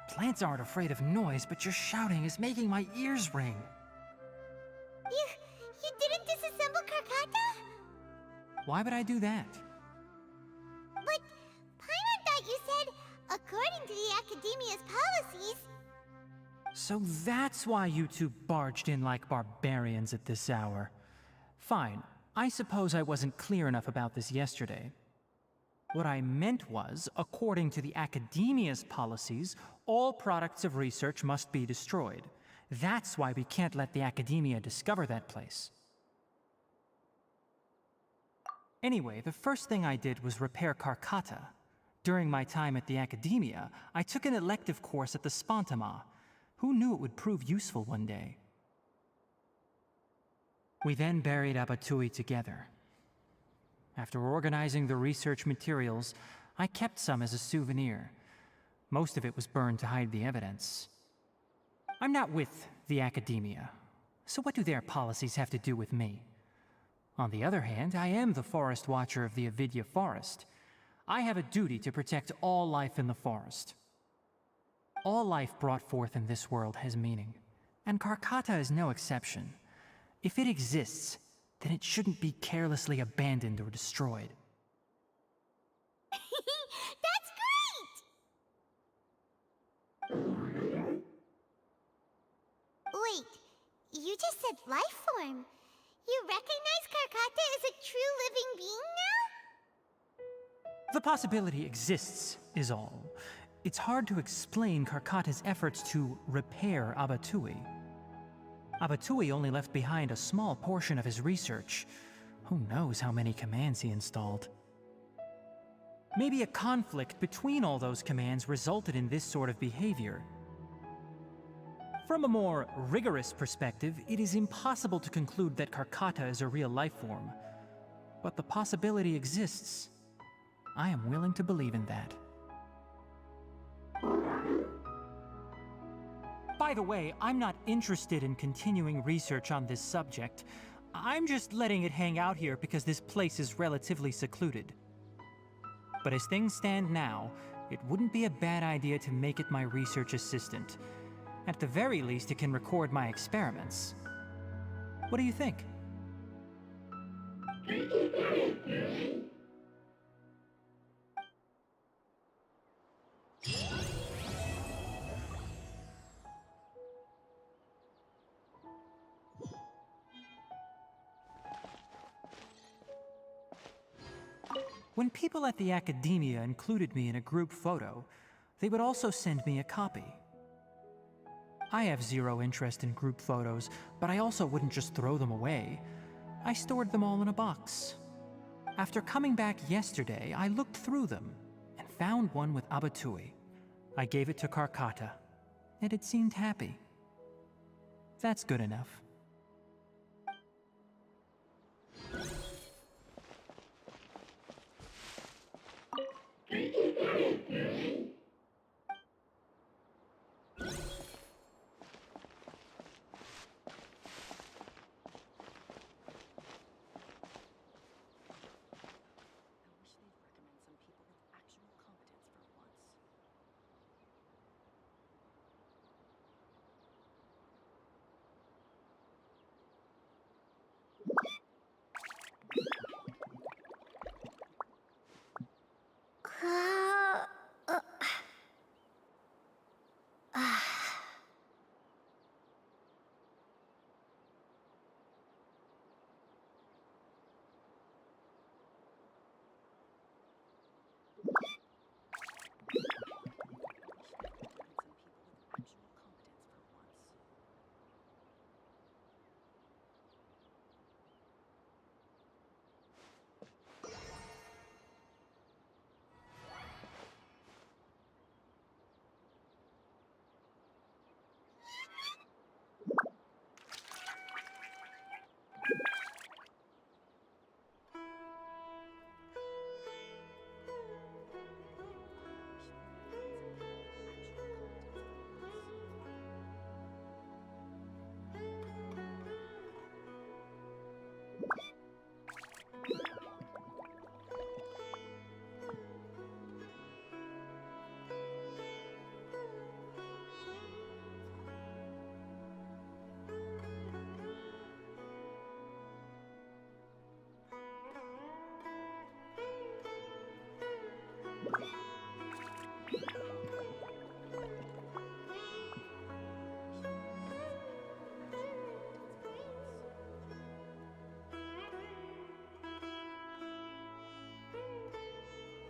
Plants aren't afraid of noise, but your shouting is making my ears ring. You didn't disassemble Karkata? Why would I do that? But Paimon thought you said, according to the Academia's policies... So that's why you two barged in like barbarians at this hour. Fine, I suppose I wasn't clear enough about this yesterday. What I meant was, according to the Academia's policies, all products of research must be destroyed. That's why we can't let the Academia discover that place. Anyway, the first thing I did was repair Karkata. During my time at the Academia, I took an elective course at the Spontama. Who knew it would prove useful one day? We then buried Abatui together. After organizing the research materials, I kept some as a souvenir. Most of it was burned to hide the evidence. I'm not with the Academia, so what do their policies have to do with me? On the other hand, I am the Forest Watcher of the Avidya Forest. I have a duty to protect all life in the forest. All life brought forth in this world has meaning, and Karkata is no exception. If it exists, then it shouldn't be carelessly abandoned or destroyed. That's great! Wait, you just said life form. You recognize Karkata as a true living being now? The possibility exists, is all. It's hard to explain Karkata's efforts to repair Abatui. Abatui only left behind a small portion of his research. Who knows how many commands he installed? Maybe a conflict between all those commands resulted in this sort of behavior. From a more rigorous perspective, it is impossible to conclude that Karkata is a real life form. But the possibility exists. I am willing to believe in that. By the way, I'm not interested in continuing research on this subject. I'm just letting it hang out here because this place is relatively secluded. But as things stand now, it wouldn't be a bad idea to make it my research assistant. At the very least, it can record my experiments. What do you think? When people at the Academia included me in a group photo, they would also send me a copy. I have zero interest in group photos, but I also wouldn't just throw them away. I stored them all in a box. After coming back yesterday, I looked through them and found one with Abatui. I gave it to Karkata, and it seemed happy. That's good enough.